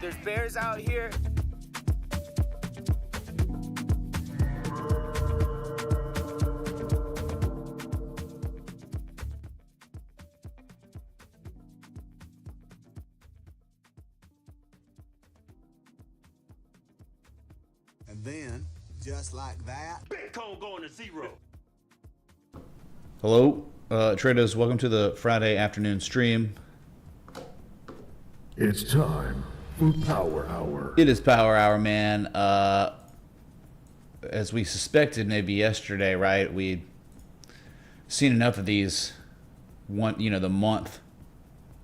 There's bears out here. And then, just like that, Bitcoin going to zero. Hello, traders. Welcome to the Friday afternoon stream. It's time for Power Hour. It is Power Hour, man. As we suspected maybe yesterday, right? We'd seen enough of these, the month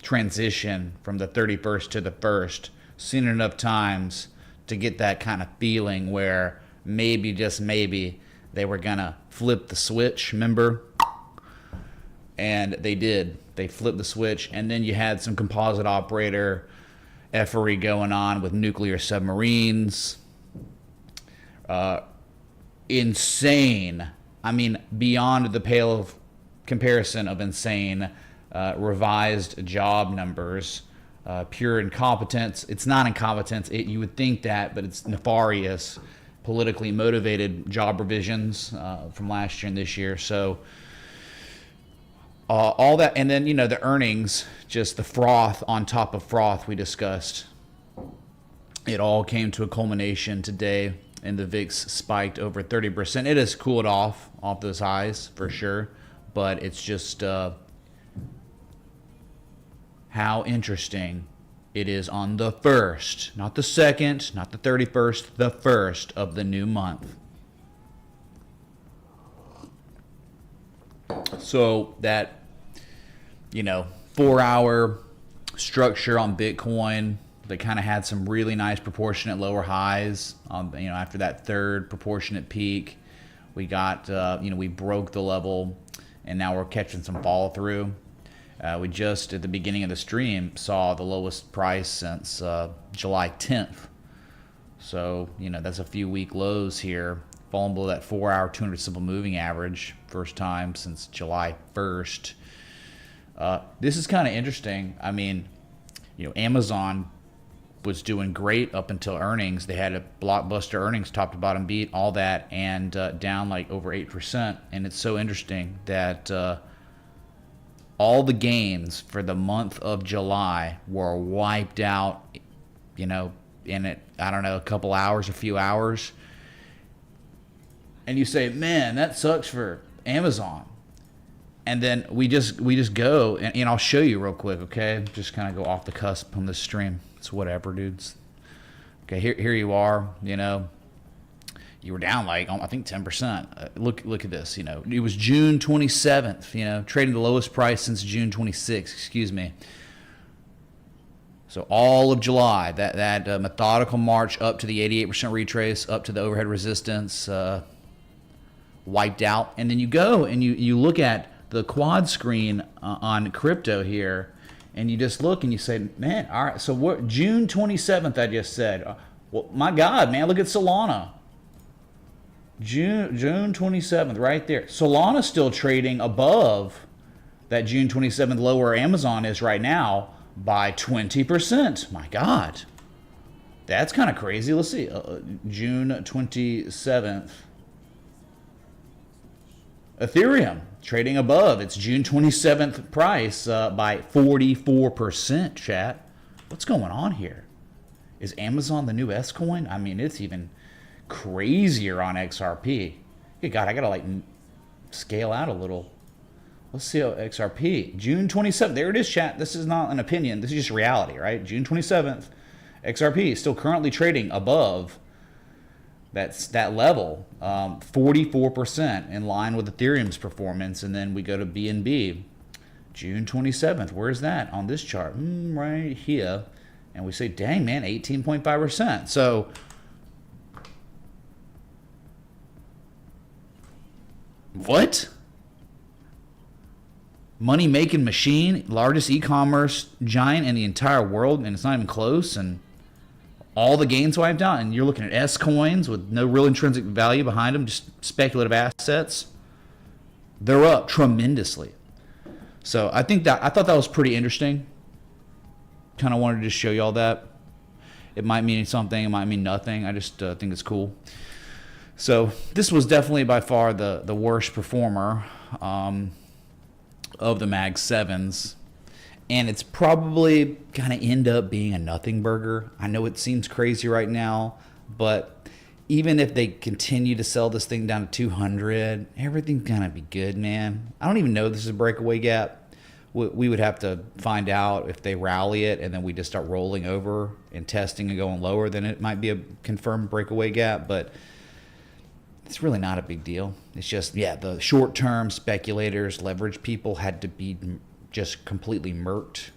transition from the 31st to the 1st. Seen it enough times to get that kind of feeling where maybe, just maybe, they were gonna flip the switch, remember? And they did. They flipped the switch, and then you had some composite operator effery going on with nuclear submarines. Insane. I mean, beyond the pale of comparison of insane. Revised job numbers. Pure incompetence. It's not incompetence. You would think that, but it's nefarious, politically motivated job revisions from last year and this year. So all that, and then the earnings, just the froth on top of froth we discussed. It all came to a culmination today, and the VIX spiked over 30%. It has cooled off those highs for sure, but it's just how interesting it is on the 1st, not the 2nd, not the 31st, the 1st of the new month. So that, 4-hour structure on Bitcoin, they kind of had some really nice proportionate lower highs. After that third proportionate peak, we got, we broke the level, and now we're catching some follow through. We just, at the beginning of the stream, saw the lowest price since July 10th. So, that's a few week lows here, falling below that 4-hour 200 simple moving average, first time since July 1st. This is kind of interesting. I mean, Amazon was doing great up until earnings. They had a blockbuster earnings, top to bottom beat, all that, and down like over 8%. And it's so interesting that all the gains for the month of July were wiped out, in a couple hours, a few hours. And you say, man, that sucks for Amazon. And then we just go, and I'll show you real quick, okay? Just kind of go off the cusp on this stream. It's whatever, dudes. Okay, here you are, you were down like, I think 10%. Look at this, it was June 27th, trading the lowest price since June 26th, excuse me. So all of July, that methodical march up to the 88% retrace, up to the overhead resistance, wiped out. And then you go and you look at the quad screen on crypto here, and you just look and you say, man, all right, so what, June 27th, I just said, well, my God, man, look at Solana. June 27th, right there. Solana's still trading above that June 27th low where Amazon is right now by 20%. My God. That's kind of crazy. Let's see. June 27th. Ethereum trading above its June 27th price by 44%, chat. What's going on here? Is Amazon the new S coin? I mean, it's even crazier on XRP. Good God, I gotta like scale out a little. Let's see how XRP. June 27th. There it is, chat. This is not an opinion. This is just reality, right? June 27th. XRP is still currently trading above that level, 44% in line with Ethereum's performance. And then we go to BNB, June 27th. Where's that on this chart? Right here. And we say, dang, man, 18.5%. So what? Money-making machine, largest e-commerce giant in the entire world, and it's not even close, and all the gains wiped out, and you're looking at S coins with no real intrinsic value behind them, just speculative assets. They're up tremendously. So I thought that was pretty interesting. Kind of wanted to show you all that. It might mean something. It might mean nothing. I just think it's cool. So this was definitely by far the worst performer of the Mag 7s. And it's probably going to end up being a nothing burger. I know it seems crazy right now, but even if they continue to sell this thing down to 200, everything's going to be good, man. I don't even know if this is a breakaway gap. We would have to find out if they rally it and then we just start rolling over and testing and going lower, then it might be a confirmed breakaway gap, but it's really not a big deal. It's just, yeah, the short-term speculators, leverage people had to be just completely murked,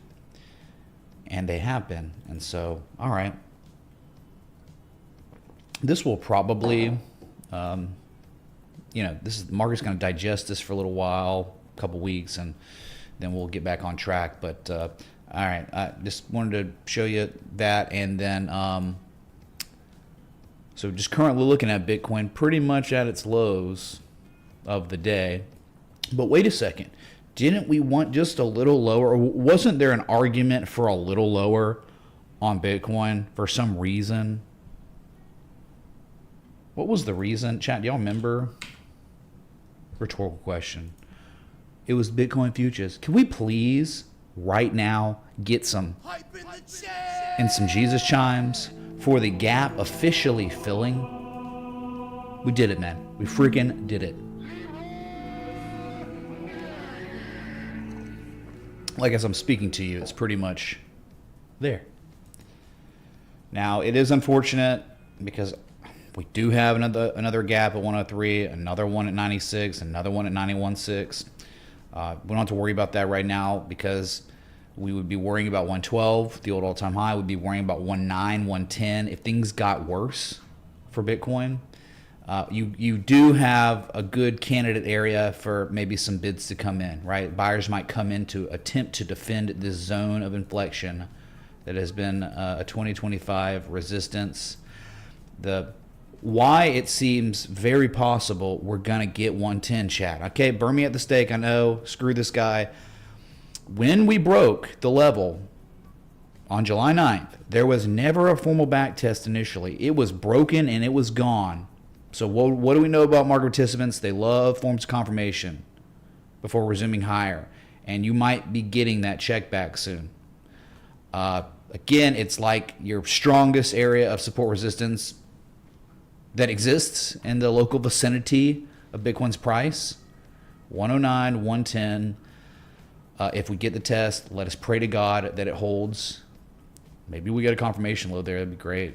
and they have been. And so, all right, this will probably, this is the market's going to digest this for a little while, a couple weeks, and then we'll get back on track. But all right, I just wanted to show you that, and then so just currently looking at Bitcoin pretty much at its lows of the day. But wait a second. Didn't we want just a little lower? Or wasn't there an argument for a little lower on Bitcoin for some reason? What was the reason? Chat, do y'all remember? Rhetorical question. It was Bitcoin futures. Can we please, right now, get some and some Jesus chimes for the gap officially filling? We did it, man. We freaking did it. Like as I'm speaking to you, it's pretty much there. Now, it is unfortunate because we do have another gap at 103, another one at 96, another one at 91.6. We don't have to worry about that right now because we would be worrying about 112, the old all-time high. We'd be worrying about 19, 110. If things got worse for Bitcoin, you do have a good candidate area for maybe some bids to come in, right? Buyers might come in to attempt to defend this zone of inflection that has been a 2025 resistance. Why it seems very possible we're going to get 110, chat. Okay, burn me at the stake. I know, screw this guy. When we broke the level on July 9th, there was never a formal back test initially. It was broken and it was gone. So what do we know about market participants? They love forms of confirmation before resuming higher. And you might be getting that check back soon. Again, it's like your strongest area of support resistance that exists in the local vicinity of Bitcoin's price. 109, 110. If we get the test, let us pray to God that it holds. Maybe we get a confirmation low there. That'd be great.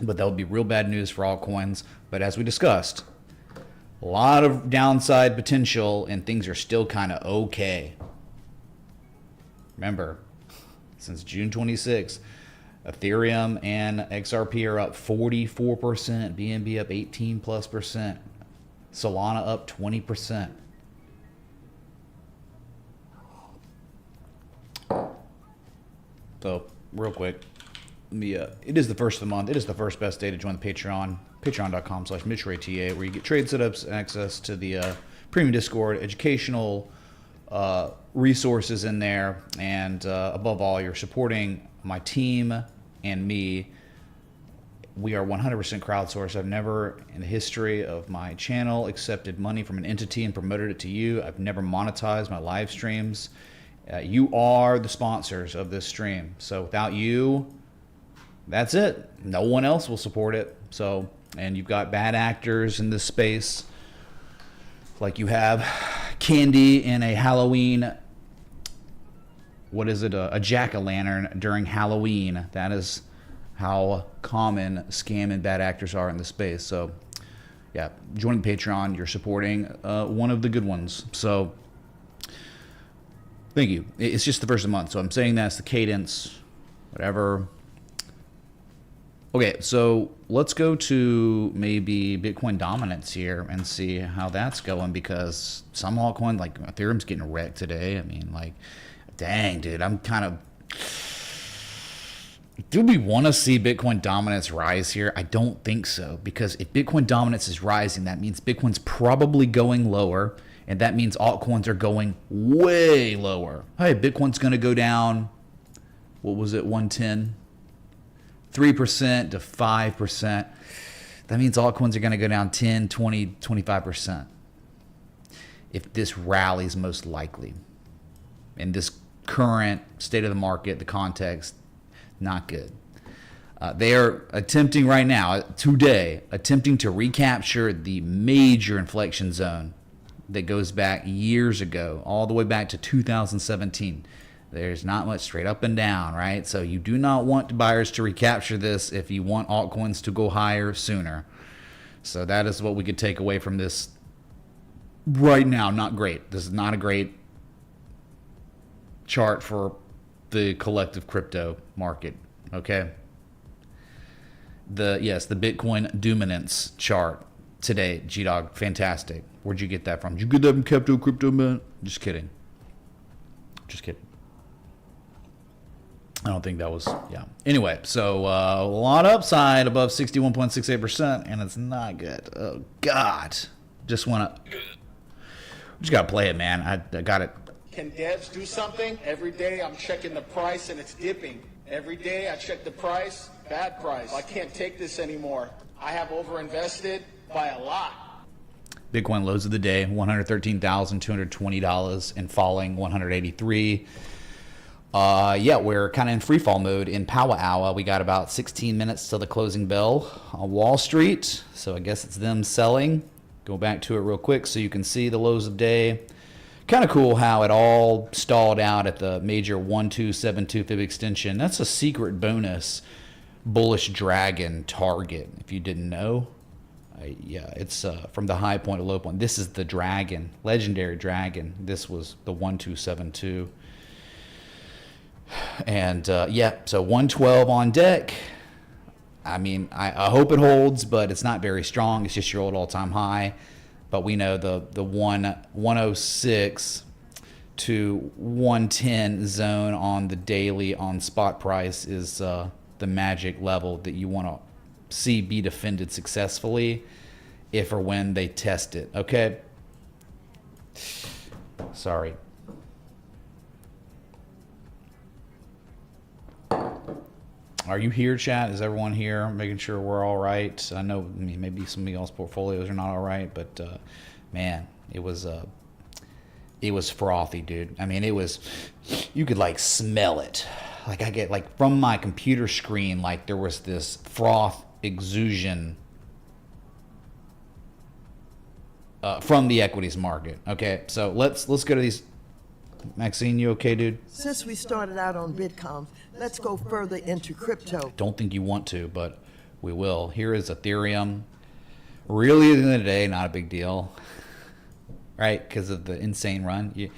But that would be real bad news for altcoins. But as we discussed, a lot of downside potential and things are still kind of okay. Remember, since June 26th, Ethereum and XRP are up 44%, BNB up 18+%, Solana up 20%. So, real quick, it is the first of the month. It is the first best day to join the Patreon. Patreon.com/MitchRayTA, where you get trade setups, access to the premium Discord, educational resources in there, and above all, you're supporting my team and me. We are 100% crowdsourced. I've never in the history of my channel accepted money from an entity and promoted it to you. I've never monetized my live streams. You are the sponsors of this stream. So without you, that's it. No one else will support it. So, and you've got bad actors in this space. Like you have Candy in a Halloween, what is it? A jack-o'-lantern during Halloween. That is how common scam and bad actors are in the space. So yeah, join the Patreon. You're supporting one of the good ones. So thank you. It's just the first of the month, so I'm saying that's the cadence, whatever. Okay, so let's go to maybe Bitcoin dominance here and see how that's going, because some altcoin, like Ethereum's getting wrecked today. I mean, like, dang, dude, I'm kind of... Do we want to see Bitcoin dominance rise here? I don't think so, because if Bitcoin dominance is rising, that means Bitcoin's probably going lower, and that means altcoins are going way lower. Hey, Bitcoin's going to go down, what was it, 110? 3% to 5%. That means altcoins are going to go down 10, 20, 25%. If this rally is most likely. In this current state of the market, the context, not good. They are attempting right now, today, attempting to recapture the major inflection zone that goes back years ago, all the way back to 2017. There's not much straight up and down, right? So you do not want buyers to recapture this if you want altcoins to go higher sooner. So that is what we could take away from this right now. Not great. This is not a great chart for the collective crypto market, okay? The Bitcoin dominance chart today, G-Dog, fantastic. Where'd you get that from? Did you get that from Crypto Man? Just kidding. Just kidding. I don't think that was, yeah. Anyway, so a lot of upside above 61.68%, and it's not good. Oh, God. Just got to play it, man. I got it. Can devs do something? Every day I'm checking the price and it's dipping. Every day I check the price, bad price. I can't take this anymore. I have overinvested by a lot. Bitcoin lows of the day, $113,220 and falling 183. We're kind of in free fall mode in power hour. We got about 16 minutes till the closing bell on Wall Street. So I guess it's them selling. Go back to it real quick so you can see the lows of day. Kind of cool how it all stalled out at the major 1272 fib extension. That's a secret bonus bullish dragon target, if you didn't know. It's from the high point to low point. This is the dragon, legendary dragon. This was the 1272. And so 112 on deck. I mean, I hope it holds, but it's not very strong. It's just your old all-time high. But we know the 106 to 110 zone on the daily on spot price is the magic level that you want to see be defended successfully if or when they test it. Okay. Sorry. Are you here, chat? Is everyone here? Making sure we're all right. I know maybe some of y'all's portfolios are not all right, but man, it was frothy, dude. I mean, you could like smell it. Like I get like from my computer screen, like there was this froth exusion from the equities market. Okay, so let's go to these. Maxine, you okay, dude? Since we started out on Bitcoin, let's go further into crypto. Don't think you want to, but we will. Here is Ethereum. Really, at the end of the day, not a big deal, right? Because of the insane run.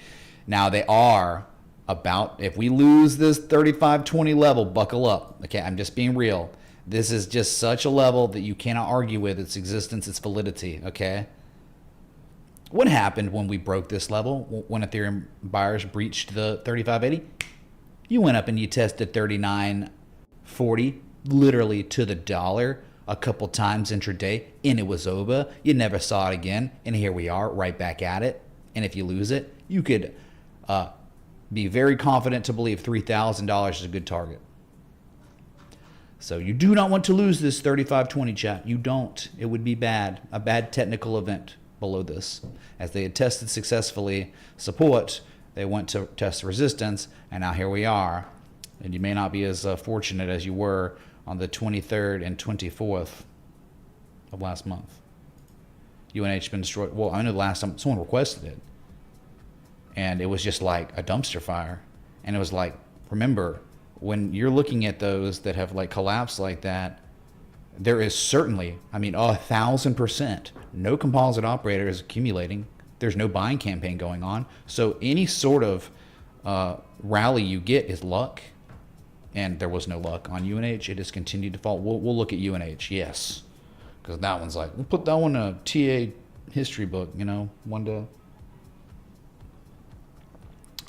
Now they are about, if we lose this 35.20 level, buckle up. Okay, I'm just being real. This is just such a level that you cannot argue with its existence, its validity, okay? What happened when we broke this level? When Ethereum buyers breached the 3580? You went up and you tested 39.40, literally to the dollar, a couple times intraday, and it was over. You never saw it again, and here we are, right back at it. And if you lose it, you could be very confident to believe $3,000 is a good target. So you do not want to lose this 35.20, chat. You don't. It would be bad. A bad technical event below this. As they had tested successfully support, they went to test resistance, and now here we are. And you may not be as fortunate as you were on the 23rd and 24th of last month. UNH been destroyed. Well, I know the last time someone requested it, and it was just like a dumpster fire. And it was like, remember, when you're looking at those that have like collapsed like that, there is certainly, 1,000%, no composite operator is accumulating. There's no buying campaign going on. So any sort of rally you get is luck. And there was no luck on UNH. It has continued to fall. We'll look at UNH, yes. Because that one's like, we'll put that one in a TA history book, one day.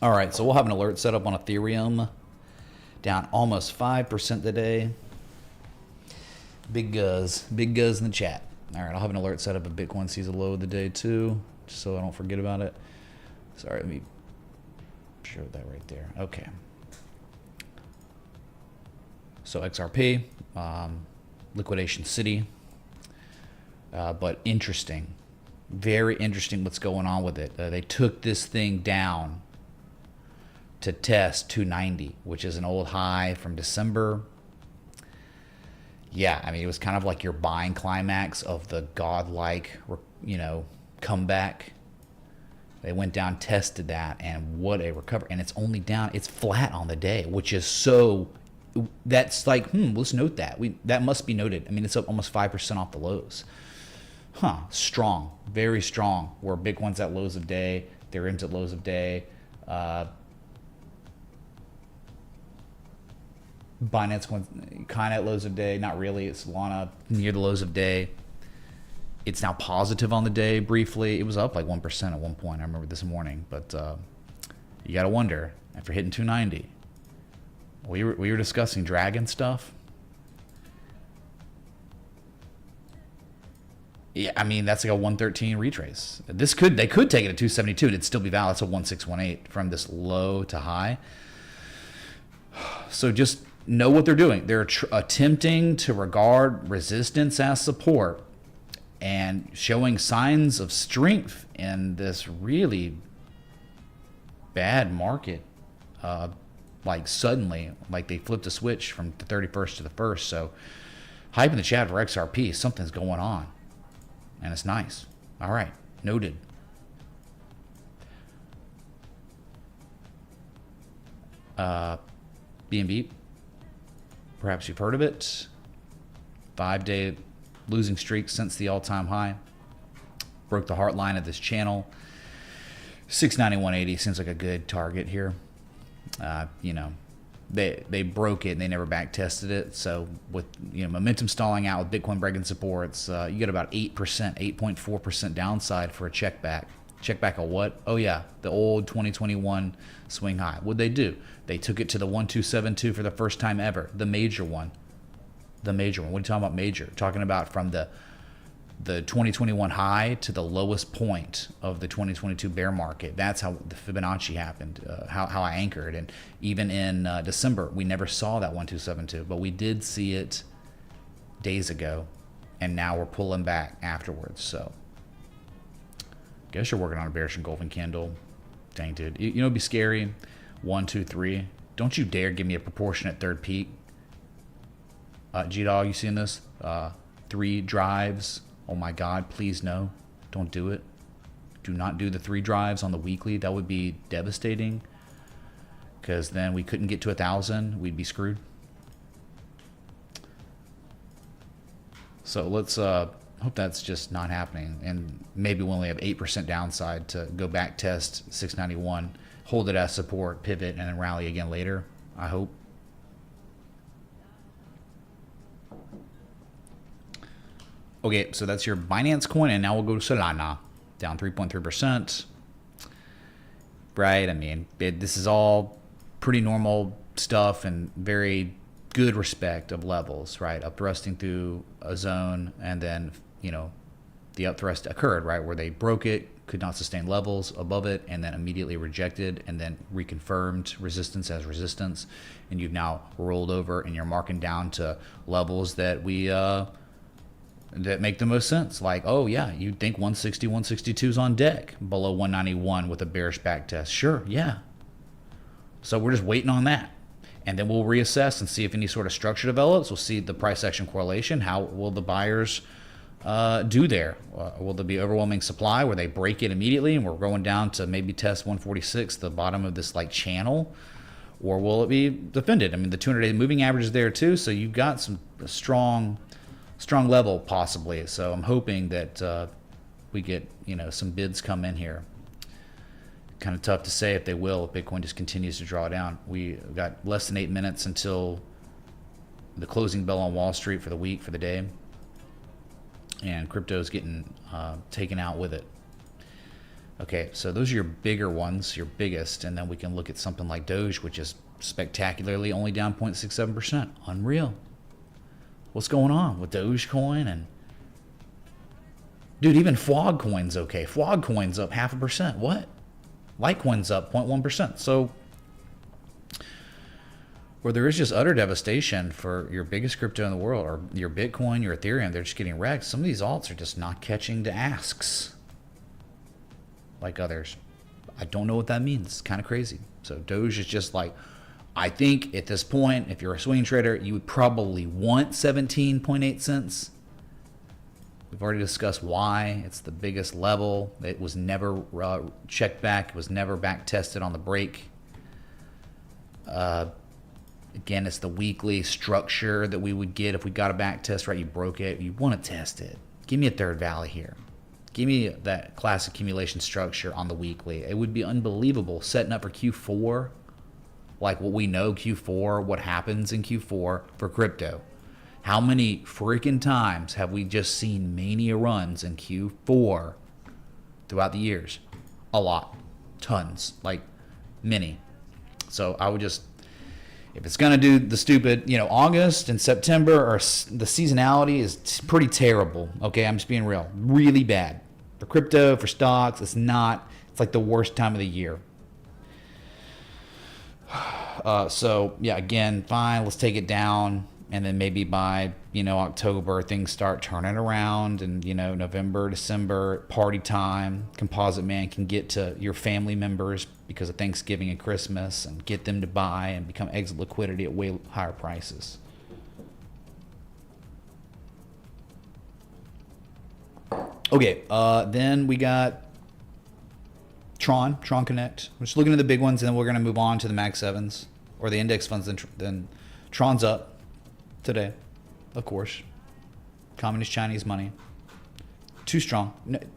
All right, so we'll have an alert set up on Ethereum. Down almost 5% today. Big Guz in the chat. All right, I'll have an alert set up if Bitcoin sees a low of the day too, just so I don't forget about it. Sorry, let me show that right there. Okay. So XRP, liquidation city, but interesting, very interesting what's going on with it. They took this thing down to test 290, which is an old high from December. Yeah, I mean, it was kind of like your buying climax of the godlike, comeback. They went down, tested that, and what a recovery. And it's only down, it's flat on the day, which is so, that's like, let's note that. That must be noted. I mean, it's up almost 5% off the lows. Strong, very strong. Where Bitcoin's at lows of day, Ethereum's at lows of day. Binance kind of at lows of day, not really. It's Solana near the lows of day. It's now positive on the day briefly. It was up like 1% at one point. I remember this morning, but you got to wonder after hitting 290. We were discussing dragon stuff. Yeah, I mean, that's like a 113 retrace. They could take it at 272 and it'd still be valid. It's a 1618 from this low to high. So just know what they're doing. They're attempting to regard resistance as support and showing signs of strength in this really bad market. Like suddenly, like they flipped a switch from the 31st to the 1st. So hype in the chat for XRP. Something's going on. And it's nice. All right. Noted. BNB. Perhaps you've heard of it. 5-day losing streak since the all-time high. Broke the heart line of this channel. 691.80 seems like a good target here. They broke it and they never back tested it. So with momentum stalling out, with Bitcoin breaking supports, you get about 8%, 8.4% downside for a check back. Check back a what? Oh yeah, the old 2021 swing high. What'd they do? They took it to the 1272 for the first time ever, the major one. The major one. What are you talking about major? Talking about from the 2021 high to the lowest point of the 2022 bear market. That's how the Fibonacci happened, how I anchored. And even in December, we never saw that 1272, but we did see it days ago, and now we're pulling back afterwards. So guess you're working on a bearish engulfing candle. Dang, dude. It'd be scary. 1, 2, 3. Don't you dare give me a proportionate third peak. G-Dog, you seeing this? 3 drives. Oh my God, please no. Don't do it. Do not do the 3 drives on the weekly. That would be devastating. Because then we couldn't get to 1,000. We'd be screwed. So let's hope that's just not happening. And maybe we'll only have 8% downside to go back test 691. Hold it as support, pivot, and then rally again later. I hope. Okay, so that's your Binance coin, and now we'll go to Solana, down 3.3%. Right, I mean, this is all pretty normal stuff and very good respect of levels, right? Up thrusting through a zone, and then, the up thrust occurred, right? Where they broke it, could not sustain levels above it, and then immediately rejected, and then reconfirmed resistance as resistance. And you've now rolled over, and you're marking down to levels that that make the most sense. Like, oh yeah, you'd think 160, 162 is on deck below 191 with a bearish back test. Sure, yeah. So we're just waiting on that. And then we'll reassess and see if any sort of structure develops. We'll see the price action correlation. How will the buyers do there? Will there be overwhelming supply where they break it immediately and we're going down to maybe test 146, the bottom of this like channel? Or will it be defended? I mean, the 200-day moving average is there too, so you've got some strong level possibly. So I'm hoping that we get some bids come in here. Kind of tough to say if they will, if Bitcoin just continues to draw down. We got less than 8 minutes until the closing bell on Wall Street for the week, for the day, and crypto's getting taken out with it. Okay, so those are your bigger ones, your biggest, and then we can look at something like Doge, which is spectacularly only down 0.67%. Unreal. What's going on with Dogecoin? And dude, even Flog Coin's okay. Flog Coin's up 0.5%. What? Litecoin's up 0.1%. So Where there is just utter devastation for your biggest crypto in the world, or your Bitcoin, your Ethereum. They're just getting wrecked. Some of these alts are just not catching the asks like others. I don't know what that means. It's kind of crazy. So Doge is just like, I think at this point, if you're a swing trader, you would probably want 17.8 cents. We've already discussed why. It's the biggest level. It was never checked back. It was never back tested on the break. Again, it's the weekly structure that we would get if we got a back test, right? You broke it. You want to test it. Give me a third valley here. Give me that class accumulation structure on the weekly. It would be unbelievable setting up for Q4, like what we know Q4, what happens in Q4 for crypto. How many freaking times have we just seen mania runs in Q4 throughout the years? A lot. Tons. Like many. So I would just, if it's going to do the stupid, August and September, or the seasonality is pretty terrible. Okay, I'm just being real. Really bad. For crypto, for stocks, it's like the worst time of the year. So, yeah, again, fine, let's take it down. And then maybe by, October, things start turning around. And, November, December, party time. Composite Man can get to your family members because of Thanksgiving and Christmas and get them to buy and become exit liquidity at way higher prices. Okay, then we got Tron Connect. We're just looking at the big ones, and then we're going to move on to the Mag 7s or the index funds. Then Tron's up today, of course. Communist Chinese money. Too strong.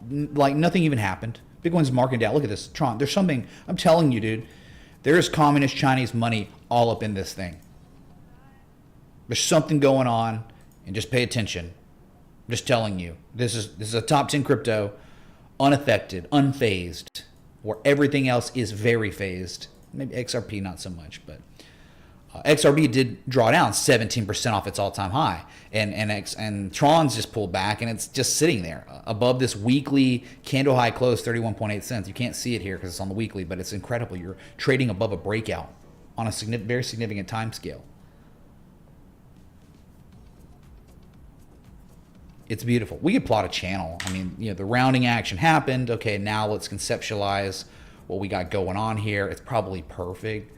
Like nothing even happened. Big one's marking down. Look at this. Tron. There's something. I'm telling you, dude. There's communist Chinese money all up in this thing. There's something going on, and just pay attention. I'm just telling you. This is a top 10 crypto, unaffected, unfazed, where everything else is very phased. Maybe XRP not so much, but XRP did draw down 17% off its all-time high, and Tron's just pulled back, and it's just sitting there above this weekly candle high close, 31.8 cents. You can't see it here because it's on the weekly, but it's incredible. You're trading above a breakout on a very significant time scale. It's beautiful. We could plot a channel. I mean, the rounding action happened. Okay, now let's conceptualize what we got going on here. It's probably perfect.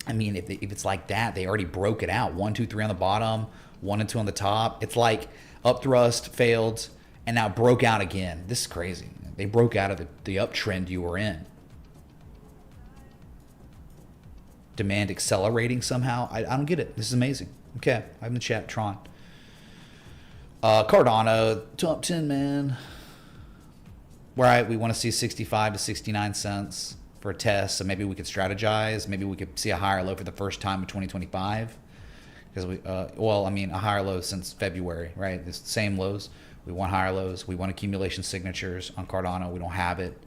I mean, if it's like that, they already broke it out. 1, 2, 3 on the bottom, 1 and 2 on the top. It's like up thrust, failed, and now broke out again. This is crazy. They broke out of the uptrend you were in. Demand accelerating somehow. I don't get it. This is amazing. Okay, I'm in the chat, Tron. Cardano, top 10, man. Right, we want to see 65 to 69 cents for a test, so maybe we could strategize. Maybe we could see a higher low for the first time in 2025. Because a higher low since February, right? It's the same lows. We want higher lows. We want accumulation signatures on Cardano. We don't have it.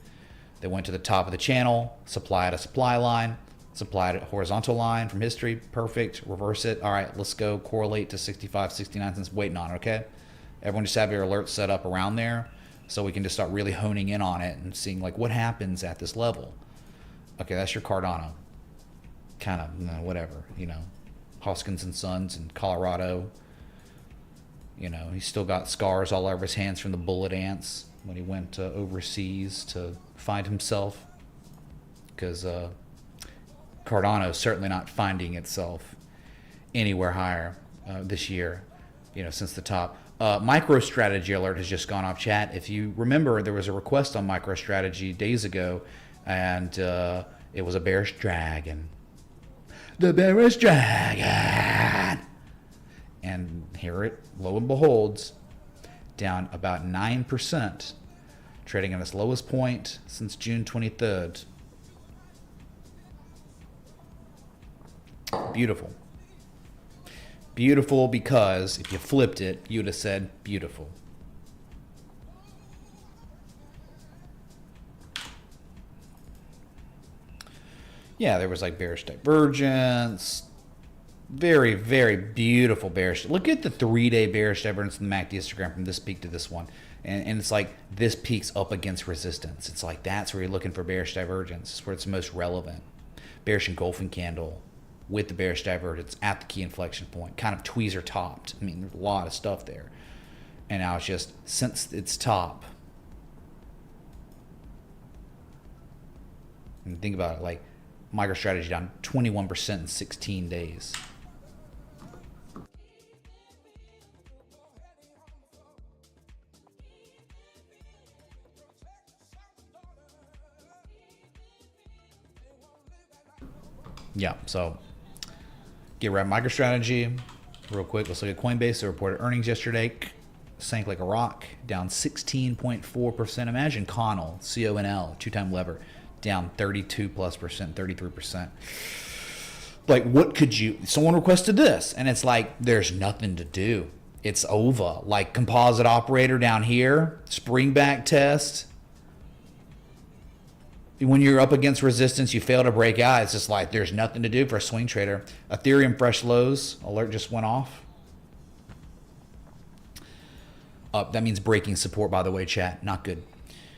They went to the top of the channel, supply at a supply line, supply at a horizontal line from history. Perfect. Reverse it. All right, let's go correlate to 65, 69 cents. Waiting on it, okay? Everyone just have your alerts set up around there so we can just start really honing in on it and seeing like what happens at this level. Okay, that's your Cardano. Kind of, whatever, Hoskins and Sons in Colorado. He's still got scars all over his hands from the bullet ants when he went overseas to find himself. Because Cardano is certainly not finding itself anywhere higher this year, since the top. MicroStrategy alert has just gone off, chat. If you remember, there was a request on MicroStrategy days ago, and it was a bearish dragon. The bearish dragon! And here it, lo and behold, down about 9%, trading at its lowest point since June 23rd. Beautiful. Beautiful because if you flipped it, you would have said beautiful. Yeah, there was like bearish divergence. Very, very beautiful bearish. Look at the 3-day bearish divergence in the MACD histogram from this peak to this one. And it's like this peak's up against resistance. It's like that's where you're looking for bearish divergence. It's where it's most relevant. Bearish engulfing candle. with the bearish divergence at the key inflection point, kind of tweezer topped. I mean, there's a lot of stuff there. And now it's just, since its top, and think about it, like MicroStrategy down 21% in 16 days. Yeah, so get rid of MicroStrategy real quick. Let's look at Coinbase. They reported earnings yesterday. Sank like a rock, down 16.4%. Imagine Connell, C-O-N-L, two-time lever, down 32+%, 33%. Like, what could you... Someone requested this, and it's like, there's nothing to do. It's over. Like, composite operator down here, spring back test. When you're up against resistance, you fail to break out. It's just like, there's nothing to do for a swing trader. Ethereum fresh lows. Alert just went off. That means breaking support, by the way, chat. Not good.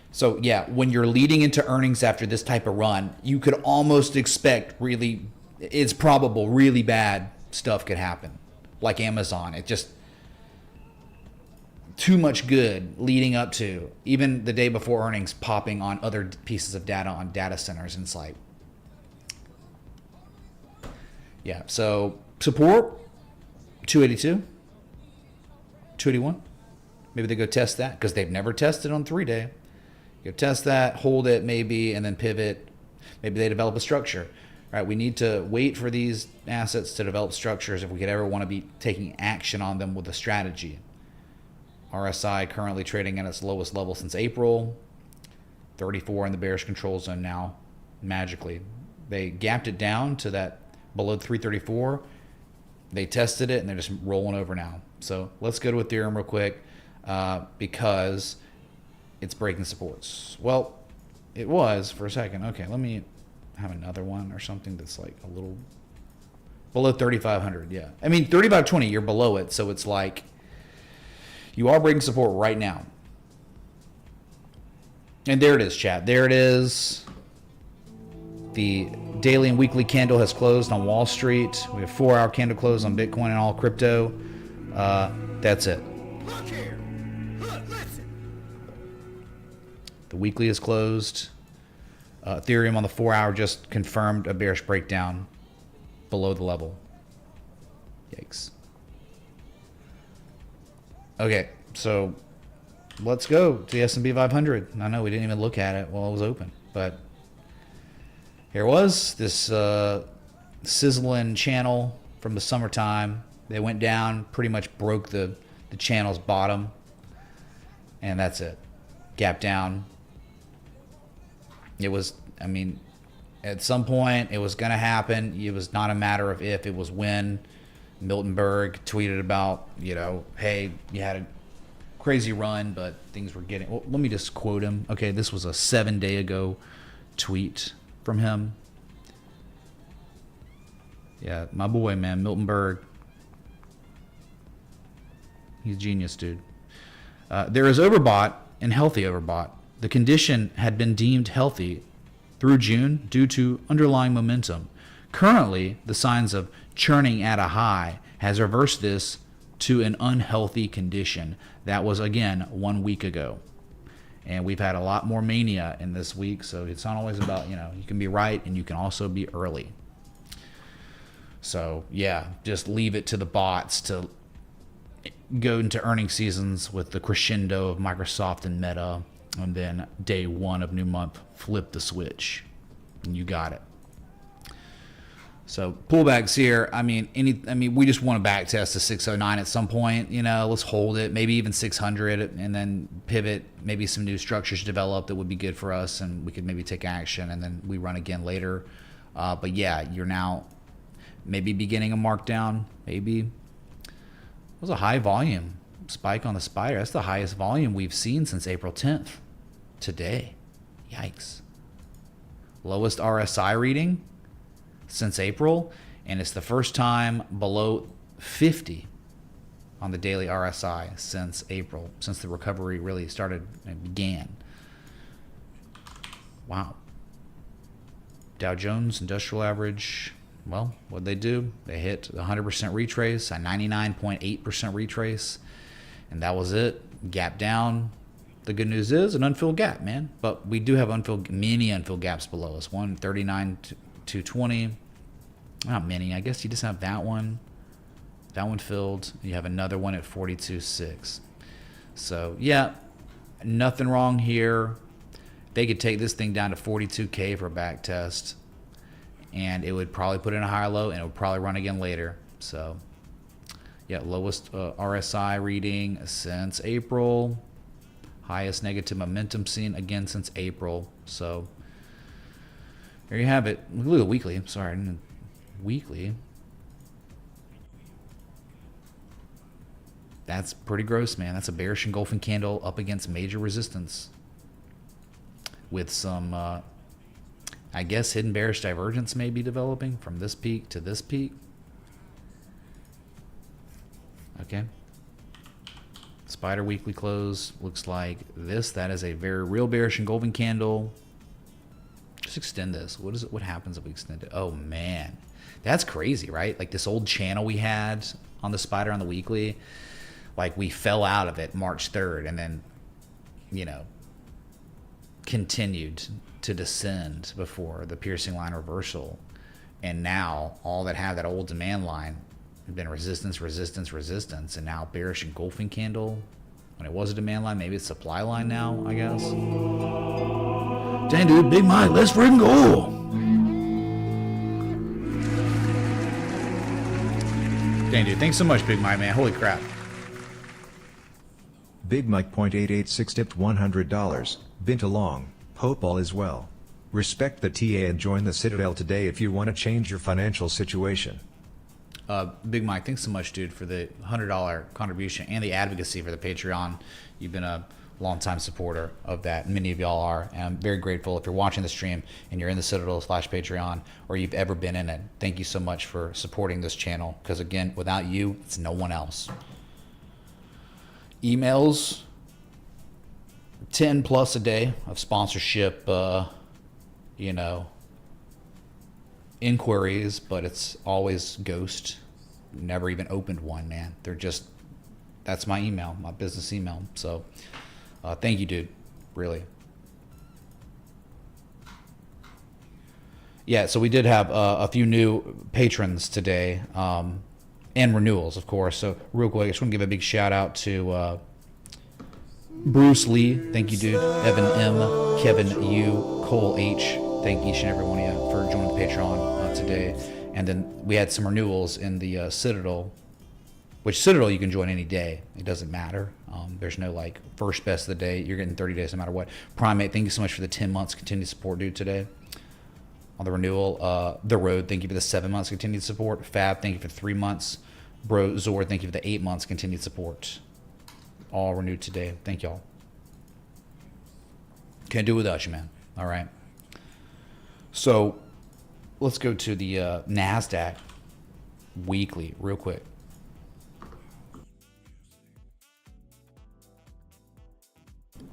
So, yeah, when you're leading into earnings after this type of run, you could almost expect really, it's probable, really bad stuff could happen. Like Amazon. It just, too much good leading up to, even the day before earnings, popping on other pieces of data on data centers. And it's like, yeah, so support, 282, 281. Maybe they go test that because they've never tested on 3-day. Go test that, hold it maybe, and then pivot. Maybe they develop a structure. Right? We need to wait for these assets to develop structures if we could ever want to be taking action on them with a strategy. RSI currently trading at its lowest level since April. 34 in the bearish control zone now, magically. They gapped it down to that below 334. They tested it, and they're just rolling over now. So let's go to Ethereum real quick. Because it's breaking supports. Well, it was for a second. Okay, let me have another one or something that's like a little below 3,500. Yeah, I mean 3,520. You're below it, so it's like you are breaking support right now. And there it is, chat. There it is. The daily and weekly candle has closed on Wall Street. We have 4-hour candle close on Bitcoin and all crypto. That's it. Look here. Look, listen. The weekly is closed. Ethereum on the 4-hour just confirmed a bearish breakdown below the level. Yikes. Okay, so let's go to the S&P 500. I know we didn't even look at it while it was open, but here it was, this sizzling channel from the summertime. They went down, pretty much broke the channel's bottom, and that's it. Gap down. It was, I mean, at some point it was going to happen. It was not a matter of if, it was when. Miltenberg tweeted about, you know, hey, you had a crazy run, but things were getting, well, let me just quote him. Okay, this was a 7-day ago tweet from him. Yeah, my boy, man, Miltenberg. He's a genius, dude. There is overbought and healthy overbought. The condition had been deemed healthy through June due to underlying momentum. Currently, the signs of churning at a high has reversed this to an unhealthy condition. That was, again, 1 week ago. And we've had a lot more mania in this week, so it's not always about, you know, you can be right and you can also be early. So, yeah, just leave it to the bots to go into earnings seasons with the crescendo of Microsoft and Meta, and then day one of new month, flip the switch, and you got it. So pullbacks here. I mean, we just want to back test to 609 at some point. You know, let's hold it, maybe even 600, and then pivot. Maybe some new structures develop that would be good for us, and we could maybe take action, and then we run again later. But yeah, you're now maybe beginning a markdown. Maybe it was a high volume spike on the spider. That's the highest volume we've seen since April 10th. Today, yikes. Lowest RSI reading since April, and it's the first time below 50 on the daily RSI since April, since the recovery really started and began. Wow. Dow Jones Industrial Average well, what'd they do? They hit 100% retrace, a 99.8% retrace, and that was it. Gap down. The good news is an unfilled gap, man. But we do have many unfilled gaps below us. 139 to 20. Not many. I guess you just have that one. That one filled. You have another one at 42.6. So, yeah, nothing wrong here. They could take this thing down to 42K for a back test, and it would probably put in a higher low, and it would probably run again later. So, yeah, lowest RSI reading since April. Highest negative momentum seen again since April. So, there you have it. Look at the weekly. Sorry, weekly. That's pretty gross, man. That's a bearish engulfing candle up against major resistance with some, I guess, hidden bearish divergence may be developing from this peak to this peak. Okay. Spider weekly close looks like this. That is a very real bearish engulfing candle. Just extend this. What is it? What happens if we extend it? Oh, man. That's crazy, right? Like this old channel we had on the spider on the weekly. Like we fell out of it March 3rd and then, you know, continued to descend before the piercing line reversal. And now all that have that old demand line have been resistance, resistance, resistance, and now bearish engulfing candle. When it was a demand line, maybe it's supply line now, I guess. Dang, dude, Big Mike, let's freaking go. Dang, dude, thanks so much, Big Mike, man. Holy crap. Big Mike .886 tipped $100. Bint along. Hope all is well. Respect the TA and join the Citadel today if you want to change your financial situation. Big Mike, thanks so much, dude, for the $100 contribution and the advocacy for the Patreon. You've been a longtime supporter of that. Many of y'all are. And I'm very grateful if you're watching the stream and you're in the Citadel/Patreon or you've ever been in it. Thank you so much for supporting this channel because, again, without you, it's no one else. Emails, 10 plus a day of sponsorship, you know, inquiries, but it's always ghost. Never even opened one, man. They're just, that's my email, my business email. So thank you, dude, really. Yeah, so we did have a few new patrons today, and renewals, of course. So real quick, I just want to give a big shout out to Bruce Lee. Thank you, dude. Evan M, Kevin U, Cole H. Thank each and every one of you for joining the Patreon today. And then we had some renewals in the Citadel, which Citadel you can join any day. It doesn't matter. There's no like first best of the day. You're getting 30 days no matter what. Primate, thank you so much for the 10 months continued support, dude, today. On the renewal, The Road, thank you for the 7 months continued support. Fab, thank you for 3 months. Bro Zor, thank you for the 8 months continued support. All renewed today. Thank y'all. Can't do it without you, man. All right. So let's go to the NASDAQ weekly real quick.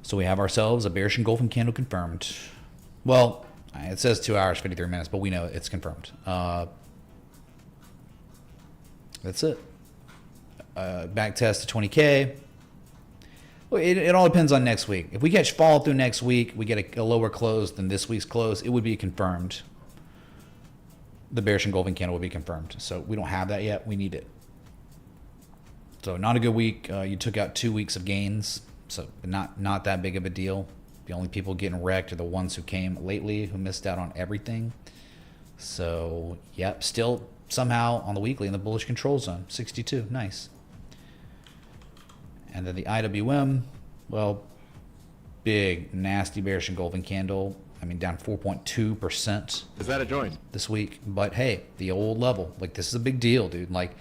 So we have ourselves a bearish engulfing candle confirmed. Well, it says 2 hours, 53 minutes, but we know it's confirmed. That's it. Back test to 20K. Well, it all depends on next week. If we catch fall through next week, we get a lower close than this week's close, it would be confirmed. The bearish engulfing candle will be confirmed. So we don't have that yet. We need it. So not a good week. You took out 2 weeks of gains. So not that big of a deal. The only people getting wrecked are the ones who came lately, who missed out on everything. So, yep, still somehow on the weekly in the bullish control zone. 62, nice. And then the IWM, well, big, nasty bearish engulfing candle. I mean, down 4.2%. Is that a joint? This week. But hey, the old level. Like, this is a big deal, dude. Like,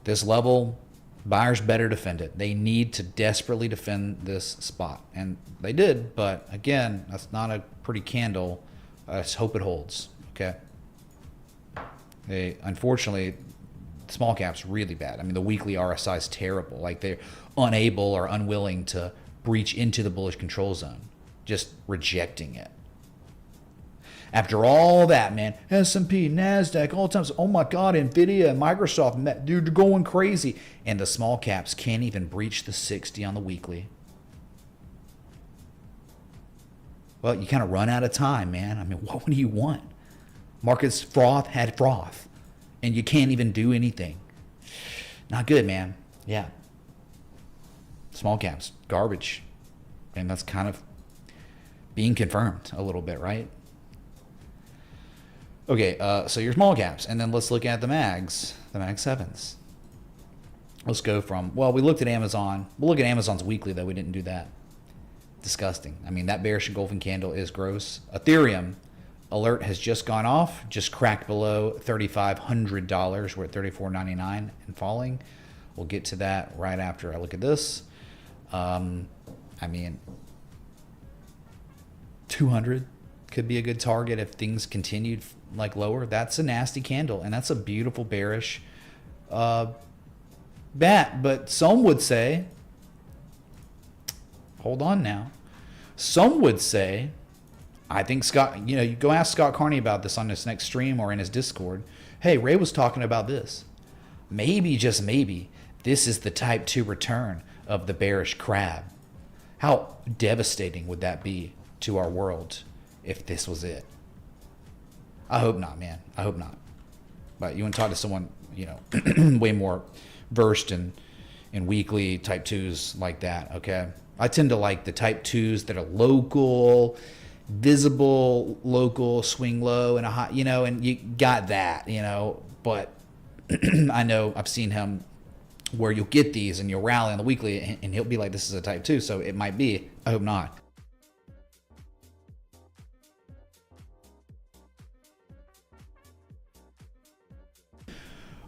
this level, buyers better defend it. They need to desperately defend this spot. And they did, but again, that's not a pretty candle. Let's hope it holds, okay? Unfortunately, small cap's really bad. I mean, the weekly RSI is terrible. Like, they're unable or unwilling to breach into the bullish control zone, just rejecting it. After all that, man, S&P, NASDAQ, all times, oh my God, NVIDIA and Microsoft, dude, they're going crazy. And the small caps can't even breach the 60 on the weekly. Well, you kind of run out of time, man. I mean, what do you want? Markets froth had froth, and you can't even do anything. Not good, man. Yeah. Small caps, garbage. And that's kind of being confirmed a little bit, right? Okay, so your small caps, and then let's look at the mags, the mag 7s. Let's go from, well, we looked at Amazon. We'll look at Amazon's weekly, though. We didn't do that. Disgusting. I mean, that bearish engulfing candle is gross. Ethereum alert has just gone off, just cracked below $3,500. We're at $34.99 and falling. We'll get to that right after I look at this. I mean, 200 could be a good target if things continued like lower. That's a nasty candle, and that's a beautiful bearish bat. But some would say, hold on now. Some would say, I think Scott, you go ask Scott Carney about this on this next stream or in his Discord. Hey, Ray was talking about this. Maybe, just maybe, this is the type 2 return of the bearish crab. How devastating would that be to our world if this was it? I hope not, man. I hope not. But you want to talk to someone, way more versed in weekly type 2s like that, okay? I tend to like the type 2s that are local, visible, local, swing low, and a high, and you got that, But I know I've seen him where you'll get these and you'll rally on the weekly and he'll be like, this is a type 2, so it might be. I hope not.